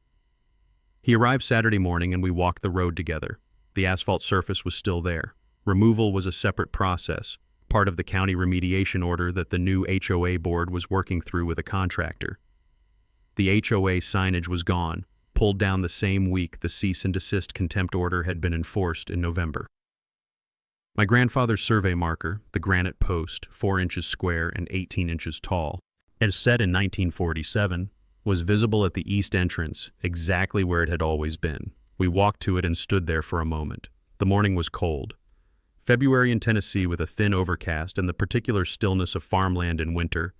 A: He arrived Saturday morning and we walked the road together. The asphalt surface was still there. Removal was a separate process, part of the county remediation order that the new HOA board was working through with a contractor. The HOA signage was gone, pulled down the same week the cease and desist contempt order had been enforced in November. My grandfather's survey marker, the granite post, 4 inches square and 18 inches tall, as set in 1947, was visible at the east entrance, exactly where it had always been. We walked to it and stood there for a moment. The morning was cold. February in Tennessee with a thin overcast and the particular stillness of farmland in winter,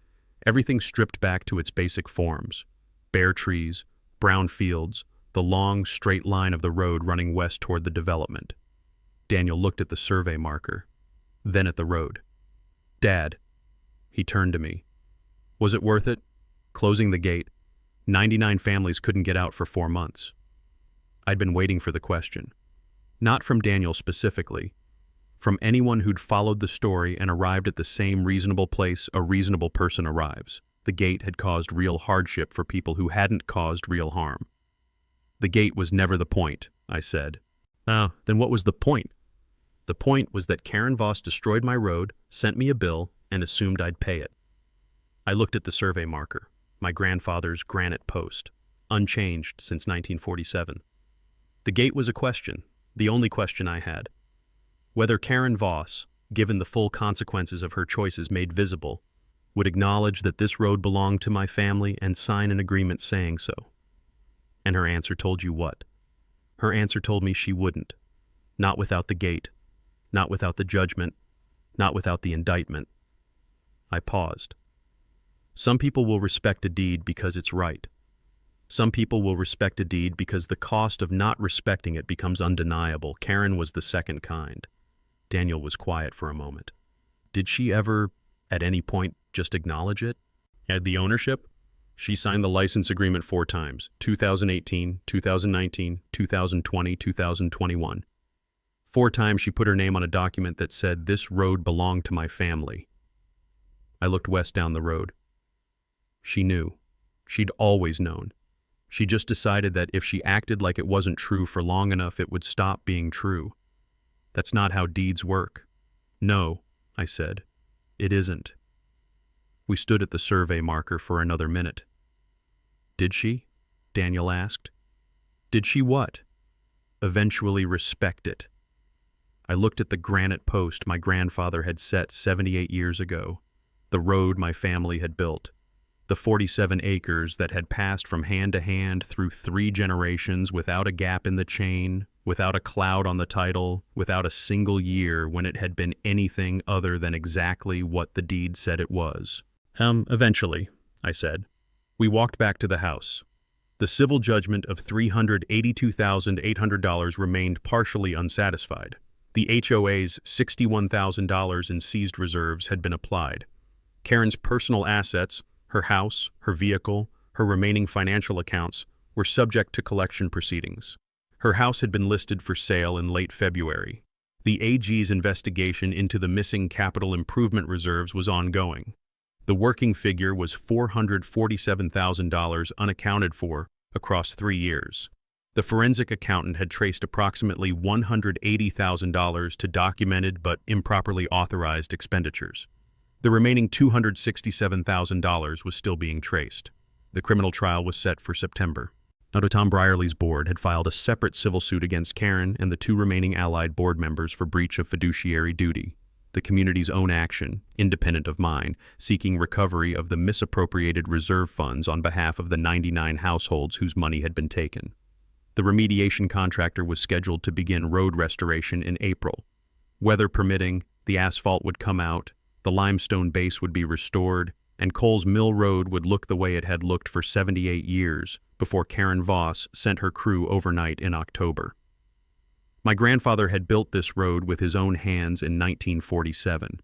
A: everything stripped back to its basic forms. Bare trees, brown fields, the long, straight line of the road running west toward the development. Daniel looked at the survey marker, then at the road. "Dad," he turned to me. "Was it worth it? Closing the gate. 99 families couldn't get out for 4 months." I'd been waiting for the question. Not from Daniel specifically, from anyone who'd followed the story and arrived at the same reasonable place a reasonable person arrives. The gate had caused real hardship for people who hadn't caused real harm. "The gate was never the point," I said. "Oh, then what was the point?" "The point was that Karen Voss destroyed my road, sent me a bill, and assumed I'd pay it." I looked at the survey marker, my grandfather's granite post, unchanged since 1947. The gate was a question, the only question I had. Whether Karen Voss, given the full consequences of her choices made visible, would acknowledge that this road belonged to my family and sign an agreement saying so. And her answer told you what? Her answer told me she wouldn't. Not without the gate. Not without the judgment. Not without the indictment. I paused. Some people will respect a deed because it's right. Some people will respect a deed because the cost of not respecting it becomes undeniable. Karen was the second kind. Daniel was quiet for a moment. Did she ever, at any point, just acknowledge it? Had the ownership? She signed the license agreement 4 times, 2018, 2019, 2020, 2021. 4 times she put her name on a document that said, "This road belonged to my family." I looked west down the road. She knew. She'd always known. She just decided that if she acted like it wasn't true for long enough, it would stop being true. That's not how deeds work. No, I said. It isn't. We stood at the survey marker for another minute. Did she? Daniel asked. Did she what? Eventually respect it. I looked at the granite post my grandfather had set 78 years ago, the road my family had built, the 47 acres that had passed from hand to hand through 3 generations without a gap in the chain, without a cloud on the title, without a single year when it had been anything other than exactly what the deed said it was. Eventually, I said. We walked back to the house. The civil judgment of $382,800 remained partially unsatisfied. The HOA's $61,000 in seized reserves had been applied. Karen's personal assets, her house, her vehicle, her remaining financial accounts, were subject to collection proceedings. Her house had been listed for sale in late February. The AG's investigation into the missing capital improvement reserves was ongoing. The working figure was $447,000 unaccounted for across 3 years. The forensic accountant had traced approximately $180,000 to documented but improperly authorized expenditures. The remaining $267,000 was still being traced. The criminal trial was set for September. Now, Tom Brierley's board had filed a separate civil suit against Karen and the 2 remaining allied board members for breach of fiduciary duty, the community's own action, independent of mine, seeking recovery of the misappropriated reserve funds on behalf of the 99 households whose money had been taken. The remediation contractor was scheduled to begin road restoration in April. Weather permitting, the asphalt would come out, the limestone base would be restored, and Coles Mill Road would look the way it had looked for 78 years before Karen Voss sent her crew overnight in October. My grandfather had built this road with his own hands in 1947.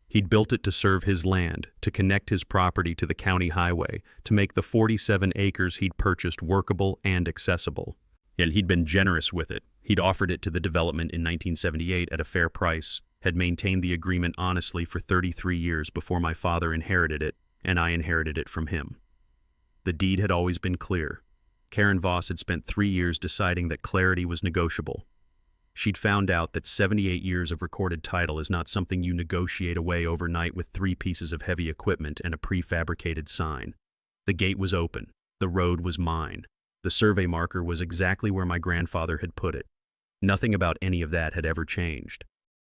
A: He'd built it to serve his land, to connect his property to the county highway, to make the 47 acres he'd purchased workable and accessible. Yet he'd been generous with it. He'd offered it to the development in 1978 at a fair price, had maintained the agreement honestly for 33 years before my father inherited it, and I inherited it from him. The deed had always been clear. Karen Voss had spent 3 years deciding that clarity was negotiable. She'd found out that 78 years of recorded title is not something you negotiate away overnight with 3 pieces of heavy equipment and a prefabricated sign. The gate was open. The road was mine. The survey marker was exactly where my grandfather had put it. Nothing about any of that had ever changed.